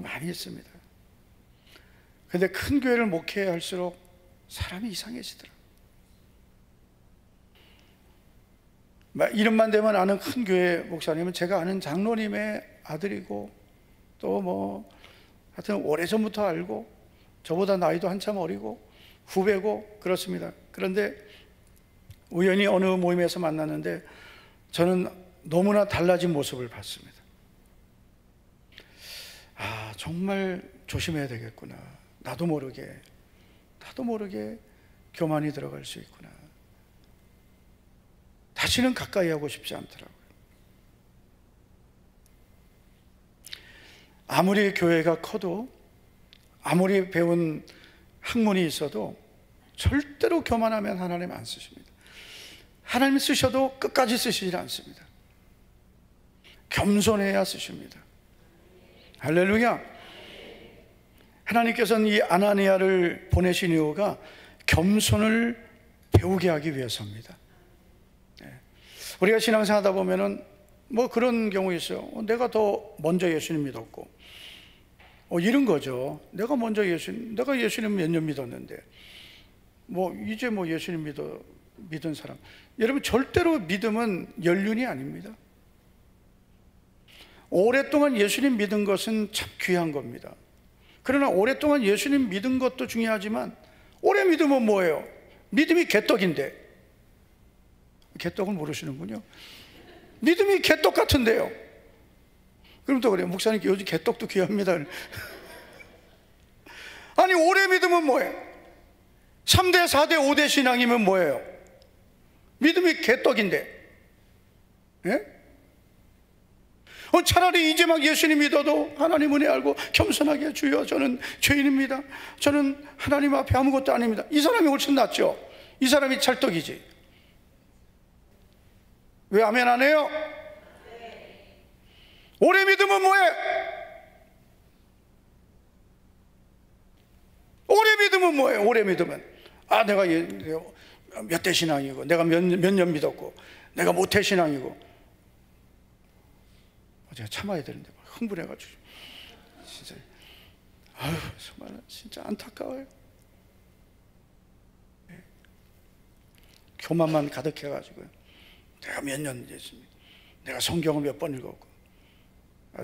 C: 많이 있습니다. 그런데 큰 교회를 목회할수록 사람이 이상해지더라고요. 이름만 대면 아는 큰 교회 목사님은 제가 아는 장로님의 아들이고 또 하여튼 오래전부터 알고 저보다 나이도 한참 어리고 후배고 그렇습니다. 그런데 우연히 어느 모임에서 만났는데 저는 너무나 달라진 모습을 봤습니다. 정말 조심해야 되겠구나. 나도 모르게 교만이 들어갈 수 있구나. 다시는 가까이 하고 싶지 않더라고요. 아무리 교회가 커도 아무리 배운 학문이 있어도 절대로 교만하면 하나님 안 쓰십니다. 하나님 쓰셔도 끝까지 쓰시지 않습니다. 겸손해야 쓰십니다. 할렐루야. 하나님께서는 이 아나니아를 보내신 이유가 겸손을 배우게 하기 위해서입니다. 우리가 신앙생활 하다 보면은 그런 경우 있어요. 내가 더 먼저 예수님 믿었고 이런 거죠. 내가 예수님 몇 년 믿었는데 이제 예수님 믿은 사람. 여러분 절대로 믿음은 연륜이 아닙니다. 오랫동안 예수님 믿은 것은 참 귀한 겁니다. 그러나 오랫동안 예수님 믿은 것도 중요하지만 오래 믿으면 뭐예요? 믿음이 개떡인데. 개떡을 모르시는군요. 믿음이 개떡 같은데요. 그럼 또 그래요. 목사님께 요즘 개떡도 귀합니다. 아니 오래 믿으면 뭐예요? 3대, 4대, 5대 신앙이면 뭐예요? 믿음이 개떡인데. 예? 차라리 이제 막 예수님 믿어도 하나님 은혜 알고 겸손하게 주여 저는 죄인입니다. 저는 하나님 앞에 아무것도 아닙니다. 이 사람이 훨씬 낫죠. 이 사람이 찰떡이지. 왜 아멘 안 해요? 오래 믿으면 뭐해? 오래 믿으면 뭐해? 오래 믿으면 내가 몇 대 신앙이고 내가 몇 년 믿었고 내가 모태 신앙이고 제가 참아야 되는데 흥분해가지고 진짜 정말 진짜 안타까워요. 교만만 가득해가지고요. 내가 몇 년 됐습니다. 내가 성경을 몇 번 읽었고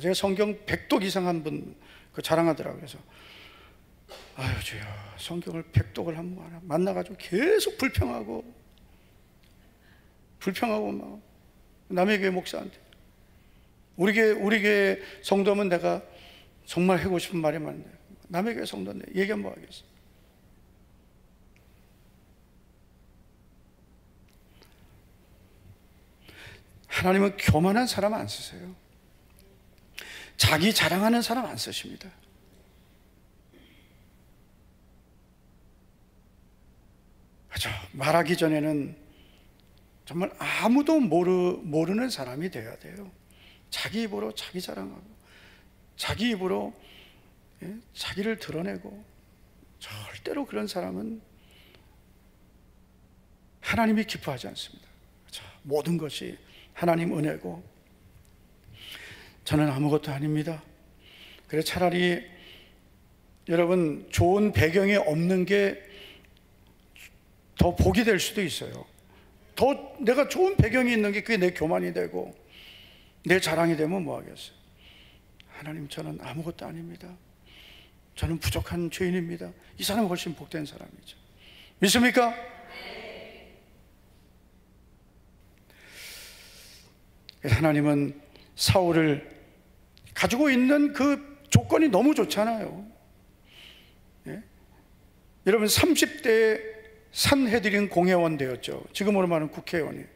C: 제가 성경 100독 이상 한 분 자랑하더라고요. 그래서 주여 성경을 100독을 한번 만나가지고 계속 불평하고 막 남의 교회 목사한테 우리 교회 성도면 내가 정말 하고 싶은 말이 많은데 남의 교회 성도인데 얘기 한번 하겠어. 하나님은 교만한 사람 안 쓰세요. 자기 자랑하는 사람 안 쓰십니다. 그렇죠. 말하기 전에는 정말 아무도 모르는 사람이 돼야 돼요. 자기 입으로 자기 자랑하고 자기 입으로 자기를 드러내고 절대로 그런 사람은 하나님이 기뻐하지 않습니다. 그렇죠. 모든 것이 하나님 은혜고 저는 아무것도 아닙니다. 그래서 차라리 여러분 좋은 배경이 없는 게 더 복이 될 수도 있어요. 더 내가 좋은 배경이 있는 게 그게 내 교만이 되고 내 자랑이 되면 뭐 하겠어요. 하나님, 저는 아무것도 아닙니다. 저는 부족한 죄인입니다. 이 사람은 훨씬 복된 사람이죠. 믿습니까? 하나님은 사울을 가지고 있는 그 조건이 너무 좋잖아요. 예? 여러분 30대에 산헤드린 공회원 되었죠. 지금으로 말하면 국회의원이에요.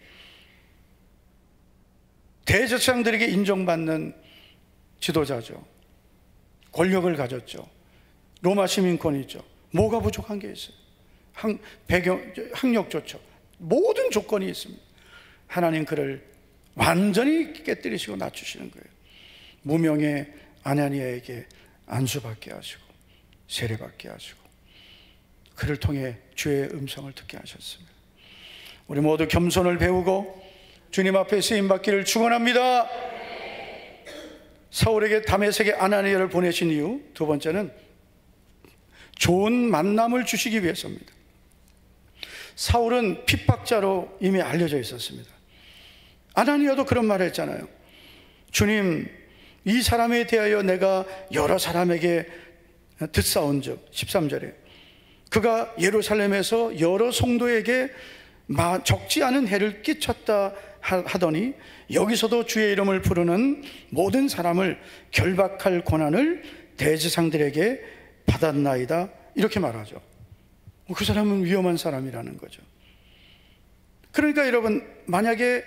C: 대제사장들에게 인정받는 지도자죠. 권력을 가졌죠. 로마 시민권이죠. 뭐가 부족한 게 있어요? 학력 좋죠. 모든 조건이 있습니다. 하나님 그를 완전히 깨뜨리시고 낮추시는 거예요. 무명의 아나니아에게 안수받게 하시고 세례받게 하시고 그를 통해 주의 음성을 듣게 하셨습니다. 우리 모두 겸손을 배우고 주님 앞에 쓰임받기를 축원합니다. 사울에게 다메섹에 아나니아를 보내신 이유 두 번째는 좋은 만남을 주시기 위해서입니다. 사울은 핍박자로 이미 알려져 있었습니다. 아나니아도 그런 말을 했잖아요. 주님, 이 사람에 대하여 내가 여러 사람에게 듣사온 즉 13절에 그가 예루살렘에서 여러 성도에게 적지 않은 해를 끼쳤다 하더니 여기서도 주의 이름을 부르는 모든 사람을 결박할 권한을 대제사장들에게 받았나이다, 이렇게 말하죠. 그 사람은 위험한 사람이라는 거죠. 그러니까 여러분, 만약에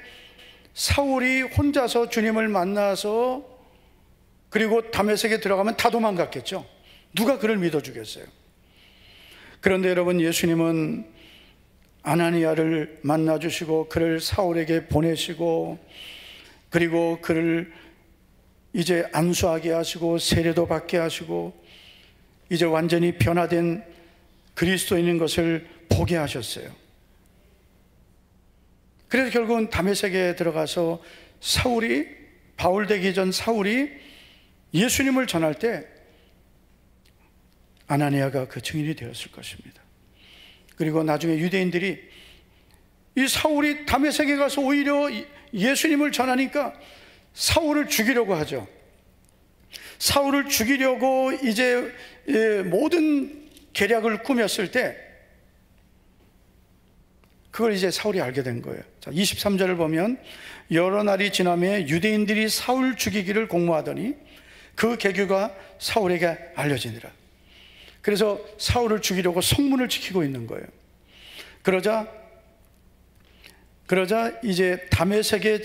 C: 사울이 혼자서 주님을 만나서 그리고 다메섹에 들어가면 다 도망갔겠죠. 누가 그를 믿어주겠어요? 그런데 여러분, 예수님은 아나니아를 만나주시고 그를 사울에게 보내시고 그리고 그를 이제 안수하게 하시고 세례도 받게 하시고 이제 완전히 변화된 그리스도인인 것을 보게 하셨어요. 그래서 결국은 다메섹에 들어가서 사울이, 바울 되기 전 사울이 예수님을 전할 때 아나니아가 그 증인이 되었을 것입니다. 그리고 나중에 유대인들이 이 사울이 다메섹에 가서 오히려 예수님을 전하니까 사울을 죽이려고 하죠. 사울을 죽이려고 이제 모든 계략을 꾸몄을 때 그걸 이제 사울이 알게 된 거예요. 자, 23절을 보면 여러 날이 지나며 유대인들이 사울 죽이기를 공모하더니 그 계교가 사울에게 알려지니라. 그래서 사울을 죽이려고 성문을 지키고 있는 거예요. 그러자 이제 다메섹의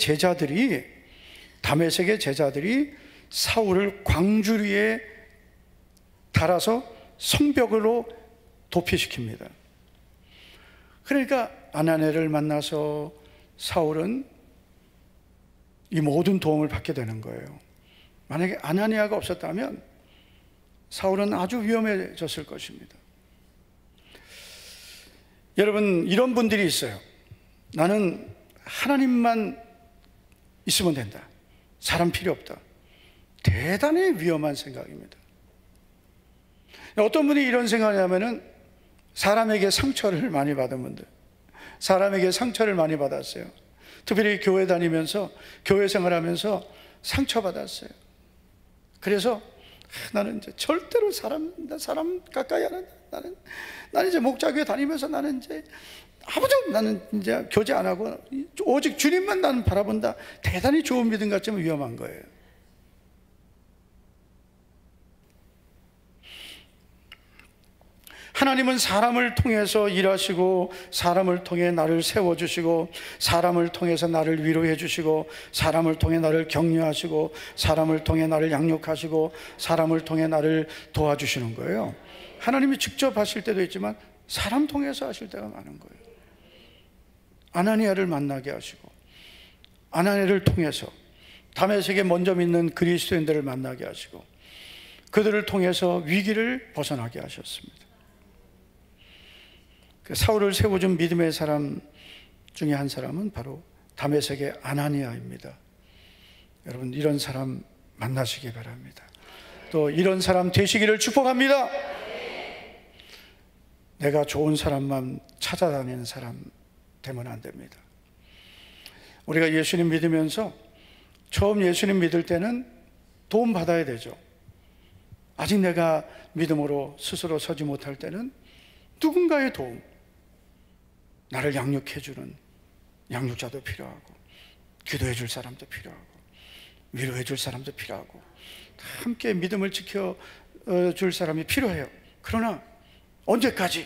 C: 제자들이 사울을 광주리에 달아서 성벽으로 도피시킵니다. 그러니까 아나니아를 만나서 사울은 이 모든 도움을 받게 되는 거예요. 만약에 아나니아가 없었다면 사울은 아주 위험해졌을 것입니다. 여러분, 이런 분들이 있어요. 나는 하나님만 있으면 된다. 사람 필요 없다. 대단히 위험한 생각입니다. 어떤 분이 이런 생각을 하면은 사람에게 상처를 많이 받은 분들, 사람에게 상처를 많이 받았어요. 특별히 교회 다니면서, 교회 생활하면서 상처받았어요. 그래서 나는 이제 절대로 사람 가까이 안 한다. 나는 이제 목자교회 다니면서 나는 이제 교제 안 하고 오직 주님만 나는 바라본다. 대단히 좋은 믿음 같지만 위험한 거예요. 하나님은 사람을 통해서 일하시고 사람을 통해 나를 세워주시고 사람을 통해서 나를 위로해 주시고 사람을 통해 나를 격려하시고 사람을 통해 나를 양육하시고 사람을 통해 나를 도와주시는 거예요. 하나님이 직접 하실 때도 있지만 사람 통해서 하실 때가 많은 거예요. 아나니아를 만나게 하시고 아나니아를 통해서 다메섹에 먼저 믿는 그리스도인들을 만나게 하시고 그들을 통해서 위기를 벗어나게 하셨습니다. 사울을 세워준 믿음의 사람 중에 한 사람은 바로 다메섹의 아나니아입니다. 여러분, 이런 사람 만나시기 바랍니다. 또 이런 사람 되시기를 축복합니다. 내가 좋은 사람만 찾아다니는 사람 되면 안 됩니다. 우리가 예수님 믿으면서 처음 예수님 믿을 때는 도움 받아야 되죠. 아직 내가 믿음으로 스스로 서지 못할 때는 누군가의 도움, 나를 양육해 주는 양육자도 필요하고, 기도해 줄 사람도 필요하고, 위로해 줄 사람도 필요하고, 함께 믿음을 지켜 줄 사람이 필요해요. 그러나 언제까지요?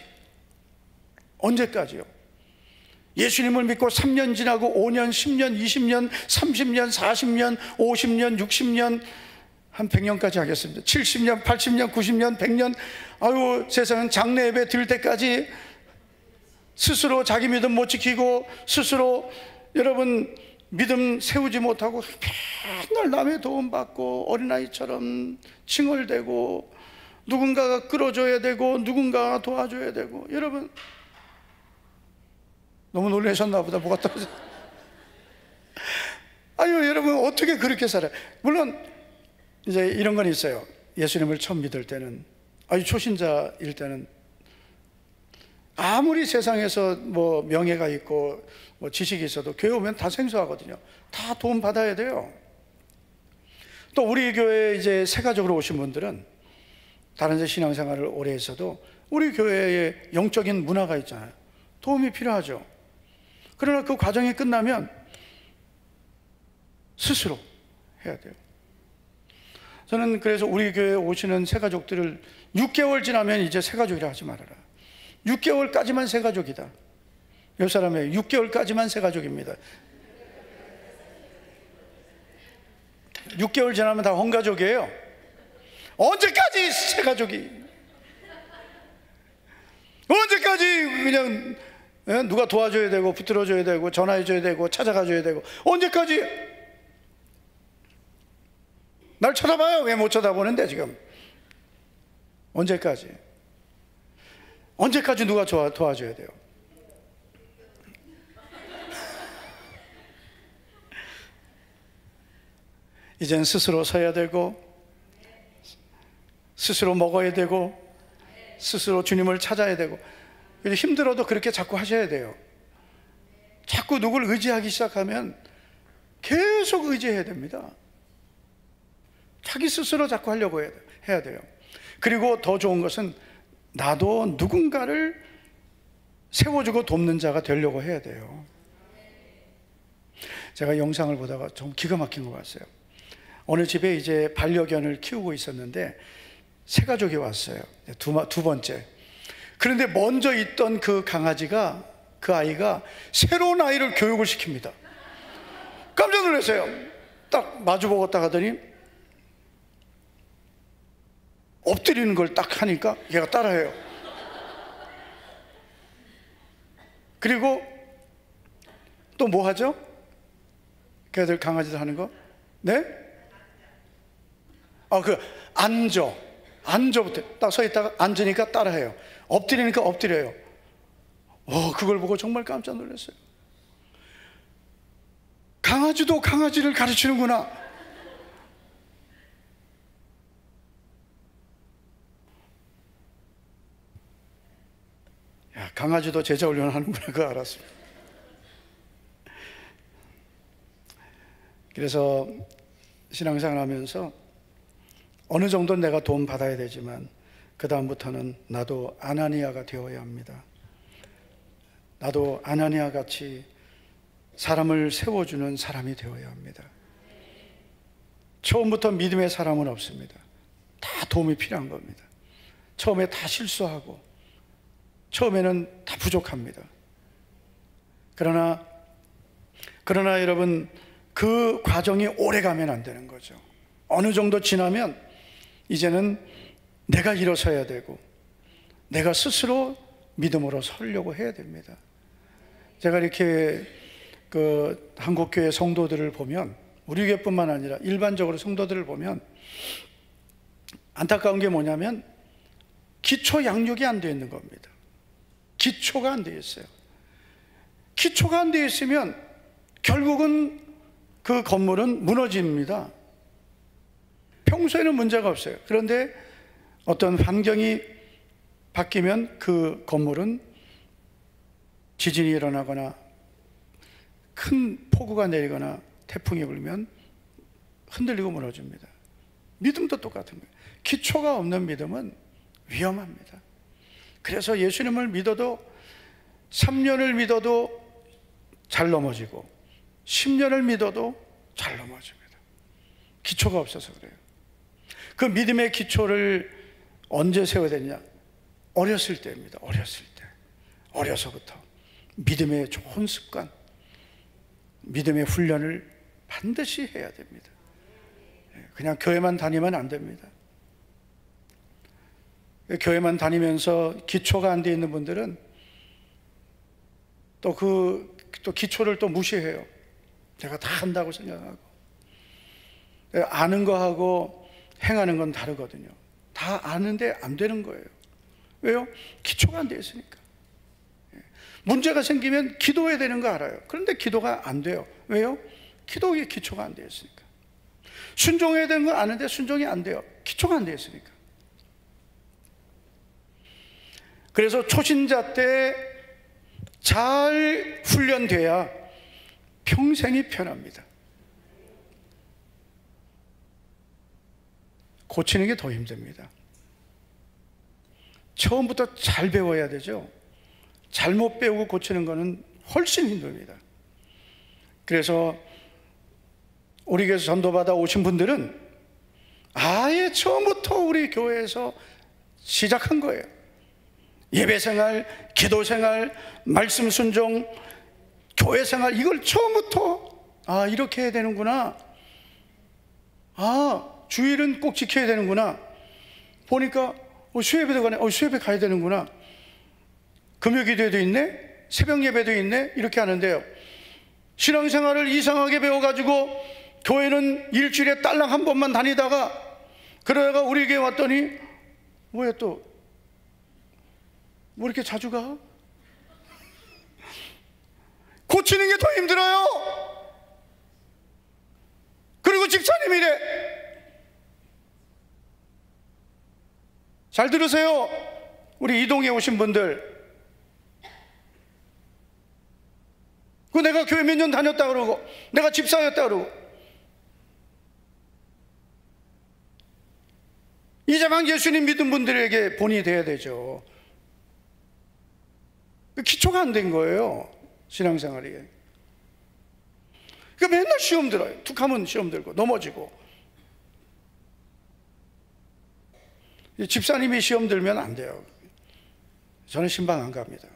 C: 예수님을 믿고 3년 지나고 5년, 10년, 20년, 30년, 40년, 50년, 60년, 한 100년까지 하겠습니다. 70년, 80년, 90년, 100년, 아유, 세상은 장래 예배 드릴 때까지 스스로 자기 믿음 못 지키고, 스스로 여러분 믿음 세우지 못하고 맨날 남의 도움 받고 어린아이처럼 칭얼대고, 누군가가 끌어줘야 되고 누군가가 도와줘야 되고. 여러분 너무 놀라셨나 보다. 뭐가 떨어져. 아유, 여러분 어떻게 그렇게 살아요? 물론 이제 이런 건 있어요. 예수님을 처음 믿을 때는, 아주 초신자일 때는 아무리 세상에서 뭐 명예가 있고 뭐 지식이 있어도 교회 오면 다 생소하거든요. 다 도움 받아야 돼요. 또 우리 교회에 이제 새 가족으로 오신 분들은 다른 데 신앙생활을 오래 했어도 우리 교회에 영적인 문화가 있잖아요. 도움이 필요하죠. 그러나 그 과정이 끝나면 스스로 해야 돼요. 저는 그래서 우리 교회에 오시는 새 가족들을 6개월 지나면 이제 새 가족이라 하지 말아라. 6개월까지만 새 가족이다. 옆 사람의 6개월까지만 새 가족입니다. 6개월 지나면 다 헌가족이에요. 언제까지 새 가족이? 언제까지 그냥 누가 도와줘야 되고 붙들어줘야 되고 전화해줘야 되고 찾아가줘야 되고, 언제까지? 날 쳐다봐요. 왜 못 쳐다보는데 지금? 언제까지? 언제까지 누가 도와줘야 돼요? 이젠 스스로 서야 되고, 스스로 먹어야 되고, 스스로 주님을 찾아야 되고. 힘들어도 그렇게 자꾸 하셔야 돼요. 자꾸 누굴 의지하기 시작하면 계속 의지해야 됩니다. 자기 스스로 자꾸 하려고 해야 돼요. 그리고 더 좋은 것은 나도 누군가를 세워주고 돕는 자가 되려고 해야 돼요. 제가 영상을 보다가 좀 기가 막힌 것 같아요. 어느 집에 이제 반려견을 키우고 있었는데 새 가족이 왔어요. 두 번째. 그런데 먼저 있던 그 강아지가, 그 아이가 새로운 아이를 교육을 시킵니다. 깜짝 놀랐어요. 딱 마주보고 딱 하더니 엎드리는 걸 딱 하니까 얘가 따라해요. 그리고 또 뭐 하죠? 걔들 강아지들 하는 거? 네? 앉아부터 딱 서 있다가 앉으니까 따라해요. 엎드리니까 엎드려요. 그걸 보고 정말 깜짝 놀랐어요. 강아지도 강아지를 가르치는구나. 야, 강아지도 제자 훈련하는구나. 그거 알았습니다. 그래서 신앙생활 하면서 어느 정도 내가 도움 받아야 되지만 그 다음부터는 나도 아나니아가 되어야 합니다. 나도 아나니아 같이 사람을 세워주는 사람이 되어야 합니다. 처음부터 믿음의 사람은 없습니다. 다 도움이 필요한 겁니다. 처음에 다 실수하고 처음에는 다 부족합니다. 그러나 여러분, 그 과정이 오래 가면 안 되는 거죠. 어느 정도 지나면 이제는 내가 일어서야 되고 내가 스스로 믿음으로 서려고 해야 됩니다. 제가 이렇게 그 한국교회 성도들을 보면, 우리 교회뿐만 아니라 일반적으로 성도들을 보면 안타까운 게 뭐냐면 기초 양육이 안 되어 있는 겁니다. 기초가 안 되어 있어요. 기초가 안 되어 있으면 결국은 그 건물은 무너집니다. 평소에는 문제가 없어요. 그런데 어떤 환경이 바뀌면 그 건물은 지진이 일어나거나 큰 폭우가 내리거나 태풍이 불면 흔들리고 무너집니다. 믿음도 똑같은 거예요. 기초가 없는 믿음은 위험합니다. 그래서 예수님을 믿어도 3년을 믿어도 잘 넘어지고 10년을 믿어도 잘 넘어집니다. 기초가 없어서 그래요. 그 믿음의 기초를 언제 세워야 되냐? 어렸을 때입니다. 어렸을 때. 어려서부터 믿음의 좋은 습관, 믿음의 훈련을 반드시 해야 됩니다. 그냥 교회만 다니면 안 됩니다. 교회만 다니면서 기초가 안 돼 있는 분들은 또 기초를 또 무시해요. 제가 다 한다고 생각하고. 아는 거하고 행하는 건 다르거든요. 다 아는데 안 되는 거예요. 왜요? 기초가 안 돼 있으니까. 문제가 생기면 기도해야 되는 거 알아요. 그런데 기도가 안 돼요. 왜요? 기도의 기초가 안 돼 있으니까. 순종해야 되는 거 아는데 순종이 안 돼요. 기초가 안 돼 있으니까. 그래서 초신자 때 잘 훈련돼야 평생이 편합니다. 고치는 게 더 힘듭니다. 처음부터 잘 배워야 되죠. 잘못 배우고 고치는 거는 훨씬 힘듭니다. 그래서 우리 교회에서 전도받아 오신 분들은 아예 처음부터 우리 교회에서 시작한 거예요. 예배생활, 기도생활, 말씀 순종, 교회생활, 이걸 처음부터 이렇게 해야 되는구나, 주일은 꼭 지켜야 되는구나, 보니까 수예배도 가네, 수예배 가야 되는구나, 금요기도에도 있네, 새벽 예배도 있네, 이렇게 하는데요, 신앙생활을 이상하게 배워가지고 교회는 일주일에 딸랑 한 번만 다니다가 그러다가 우리 교회 왔더니 뭐야, 또 뭐 이렇게 자주 가? 고치는 게 더 힘들어요. 그리고 집사님이래. 잘 들으세요. 우리 이동에 오신 분들, 내가 교회 몇 년 다녔다 그러고 내가 집사였다 그러고 이제 막 예수님 믿은 분들에게 본이 돼야 되죠. 기초가 안 된 거예요, 신앙생활이. 그러니까 맨날 시험 들어요. 툭 하면 시험 들고 넘어지고. 집사님이 시험 들면 안 돼요. 저는 신방 안 갑니다.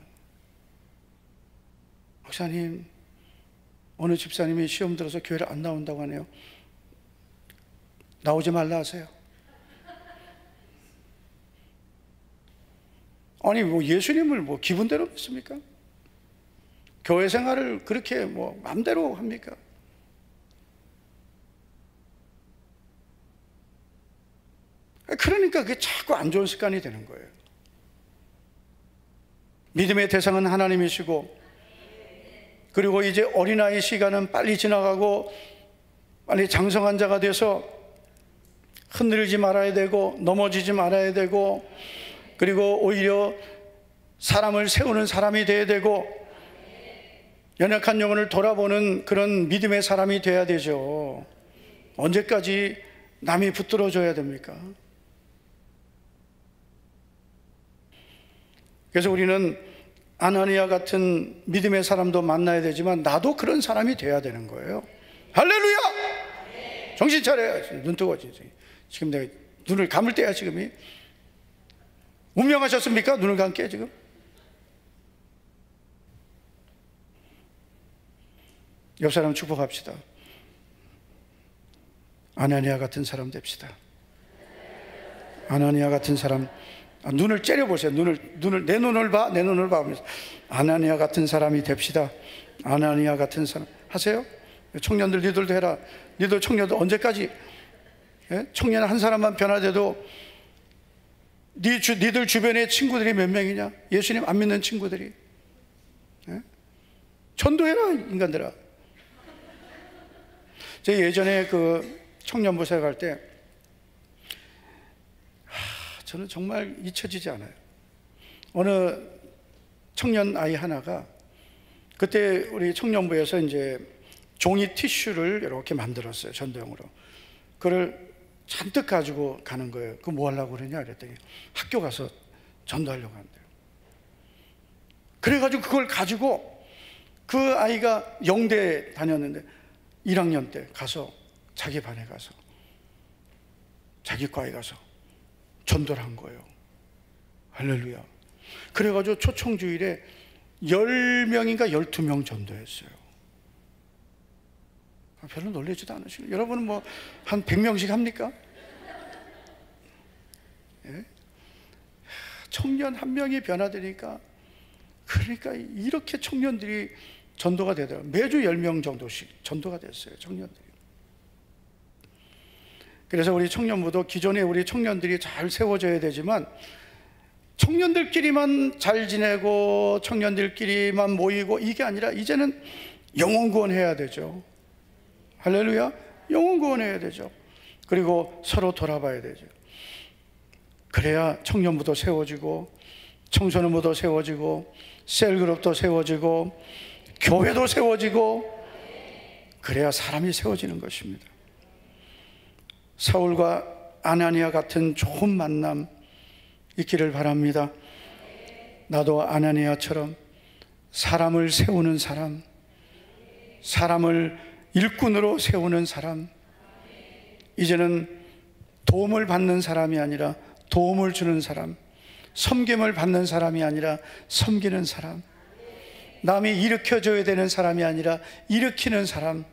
C: 목사님, 어느 집사님이 시험 들어서 교회를 안 나온다고 하네요. 나오지 말라 하세요. 아니 뭐 예수님을 뭐 기분대로 믿습니까? 교회 생활을 그렇게 뭐 마음대로 합니까? 그러니까 그게 자꾸 안 좋은 습관이 되는 거예요. 믿음의 대상은 하나님이시고, 그리고 이제 어린아이 시간은 빨리 지나가고 빨리 장성한 자가 돼서 흔들리지 말아야 되고 넘어지지 말아야 되고, 그리고 오히려 사람을 세우는 사람이 돼야 되고 연약한 영혼을 돌아보는 그런 믿음의 사람이 돼야 되죠. 언제까지 남이 붙들어줘야 됩니까? 그래서 우리는 아나니아 같은 믿음의 사람도 만나야 되지만 나도 그런 사람이 돼야 되는 거예요. 할렐루야! 정신 차려요. 눈 뜨고 지금 내가 눈을 감을 때야. 지금이 운명하셨습니까? 눈을 감게 지금? 옆 사람 축복합시다. 아나니아 같은 사람 됩시다. 아나니아 같은 사람. 눈을 째려보세요. 내 눈을 봐. 내 눈을 봐. 아나니아 같은 사람이 됩시다. 아나니아 같은 사람. 하세요? 청년들 니들도 해라. 니들 청년들 언제까지? 청년 한 사람만 변화돼도 니들 주변에 친구들이 몇 명이냐? 예수님 안 믿는 친구들이. 전도해라, 인간들아. 제가 예전에 그 청년부서에 갈 때 저는 정말 잊혀지지 않아요. 어느 청년 아이 하나가 그때 우리 청년부에서 이제 종이 티슈를 이렇게 만들었어요, 전도용으로. 그걸 잔뜩 가지고 가는 거예요. 그거 뭐 하려고 그러냐 그랬더니 학교 가서 전도하려고 한대요. 그래가지고 그걸 가지고 그 아이가 영대 다녔는데 1학년 때 가서 자기 반에 가서 자기 과에 가서 전도를 한 거예요. 할렐루야. 그래가지고 초청주일에 10명인가 12명 전도했어요. 별로 놀라지도 않으시고, 여러분은 뭐 한 100명씩 합니까? 예? 청년 한 명이 변화되니까, 그러니까 이렇게 청년들이 전도가 되더라고요. 매주 10명 정도씩 전도가 됐어요, 청년들이. 그래서 우리 청년부도 기존에 우리 청년들이 잘 세워져야 되지만, 청년들끼리만 잘 지내고 청년들끼리만 모이고 이게 아니라 이제는 영혼 구원해야 되죠. 할렐루야. 영혼 구원해야 되죠. 그리고 서로 돌아봐야 되죠. 그래야 청년부도 세워지고 청소년부도 세워지고 셀그룹도 세워지고 교회도 세워지고, 그래야 사람이 세워지는 것입니다. 사울과 아나니아 같은 좋은 만남 있기를 바랍니다. 나도 아나니아처럼 사람을 세우는 사람, 사람을 일꾼으로 세우는 사람, 이제는 도움을 받는 사람이 아니라 도움을 주는 사람, 섬김을 받는 사람이 아니라 섬기는 사람, 남이 일으켜줘야 되는 사람이 아니라 일으키는 사람,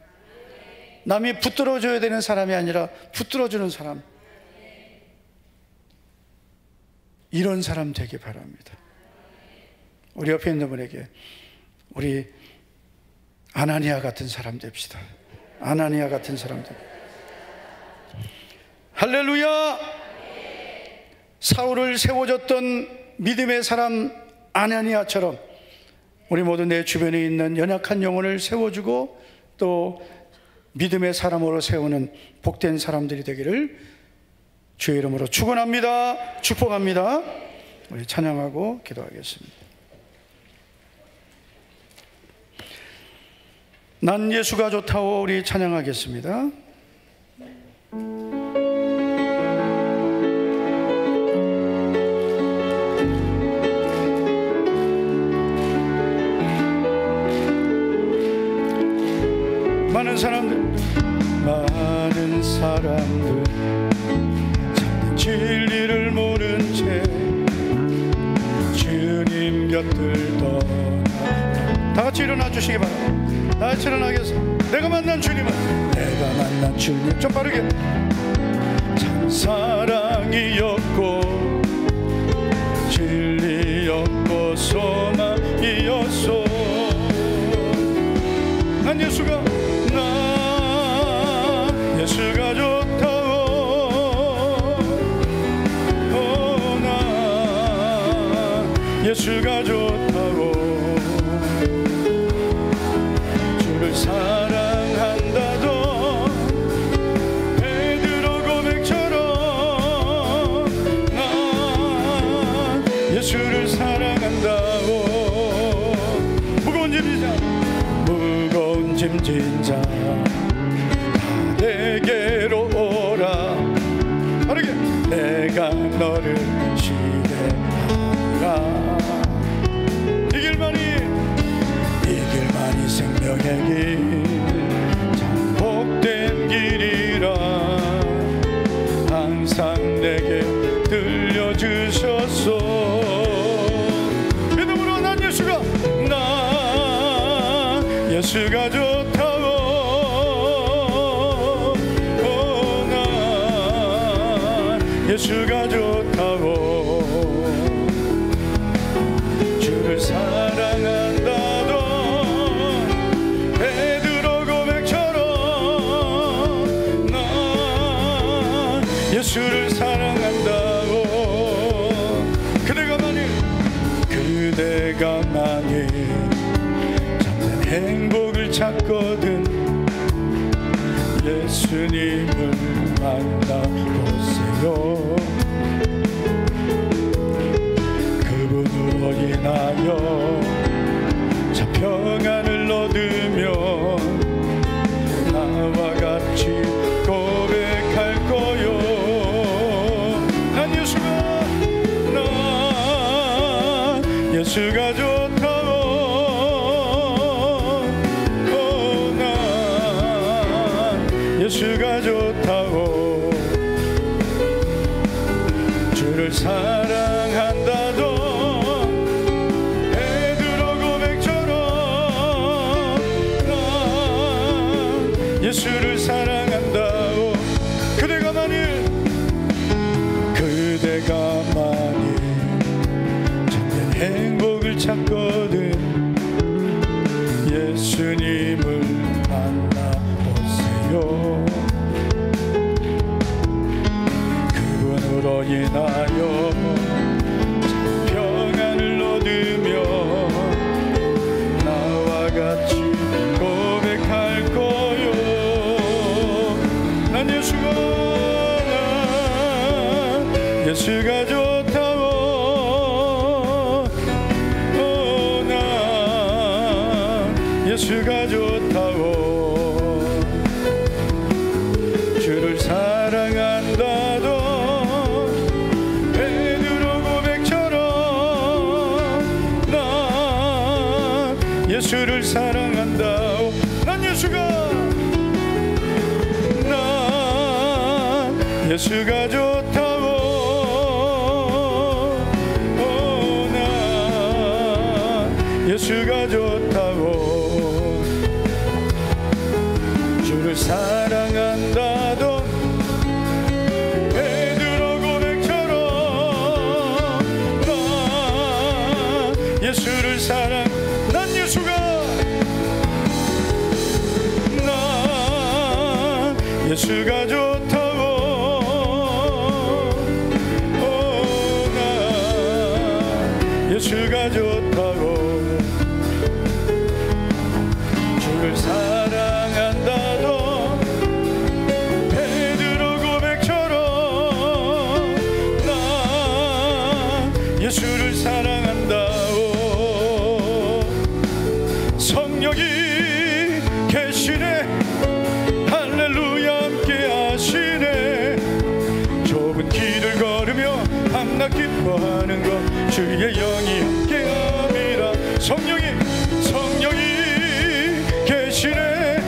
C: 남이 붙들어줘야 되는 사람이 아니라 붙들어주는 사람, 이런 사람 되기 바랍니다. 우리 옆에 있는 분에게 우리 아나니아 같은 사람 됩시다. 아나니아 같은 사람 됩시다. 할렐루야. 사울을 세워줬던 믿음의 사람 아나니아처럼 우리 모두 내 주변에 있는 연약한 영혼을 세워주고 또 믿음의 사람으로 세우는 복된 사람들이 되기를 주의 이름으로 축원합니다. 축복합니다. 우리 찬양하고 기도하겠습니다. 난 예수가 좋다고 우리 찬양하겠습니다. 많은 사람들 참 진리를 모른 채 주님 곁을 떠나, 다 같이 일어나 주시기 바랍니다. 다 같이 일어나겠습니다. 내가 만난 주님은, 내가 만난 주님, 좀 빠르게, 참 사랑이었고 진리였고 소망이었소. 난 예수가 좋다고, 나 예수가 좋다고, 주를 사랑한다던 베드로 고백처럼 나 예수를 사랑한다고. 무거운 짐 진 자 내게로 오라. 빠르게. 내가 너를 쉬게 하리라. 이 길만이 생명의 길, 참 복된 길이라 항상 내게 들려주셨소. 믿음으로 난 예수가 좋다고, 예수가 좋다고, 주를 사랑한다던 베드로 고백처럼 나 예수를 사랑한다고. 그대가 만일 참된 행복을 찾거든 예수님을 만나보세요. 그분으로 인하여 참 평안을 얻으며 나와 같이 고백할 거요. 예수가 좋다고 난 예수가 좋다고 주를 사랑한다도 예수를 사랑한다고 그대가 만일 참된 행복을 찾거든 예수님을 만나보세요. 그분으로 인하여 평안을 얻으며 나와 같이 고백할 거요. 난 예수가 좋다고 난 예수가 좋다고 주를 사랑한다도 베드로 고백처럼 난 예수를 사랑한다고 난 예수가 좋다고 난 예수가 좋다고 주를 사랑한다던 베드로 고백처럼 난 예수를 난 예수가 좋다고 예수가 좋다고 주를 사랑한다도 베드로 고백처럼 난 예수를 사랑한다고 성령이 계시네 할렐루야 함께 하시네 좁은 길을 걸으며 밤낮 기뻐하는 것 주의 영이 함께함이라 성령이 계시네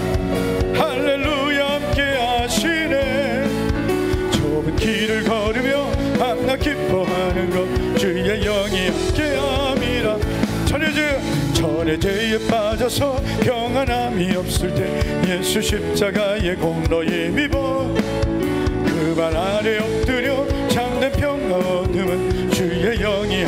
C: 할렐루야 함께하시네 좁은 길을 걸으며 밤낮 기뻐하는 것 주의 영이 함께함이라 전의 죄에 빠져서 평안함이 없을 때 예수 십자가의 공로 힘입어 그 발 아래 엎드려 참된 평화 얻음은 주의 영이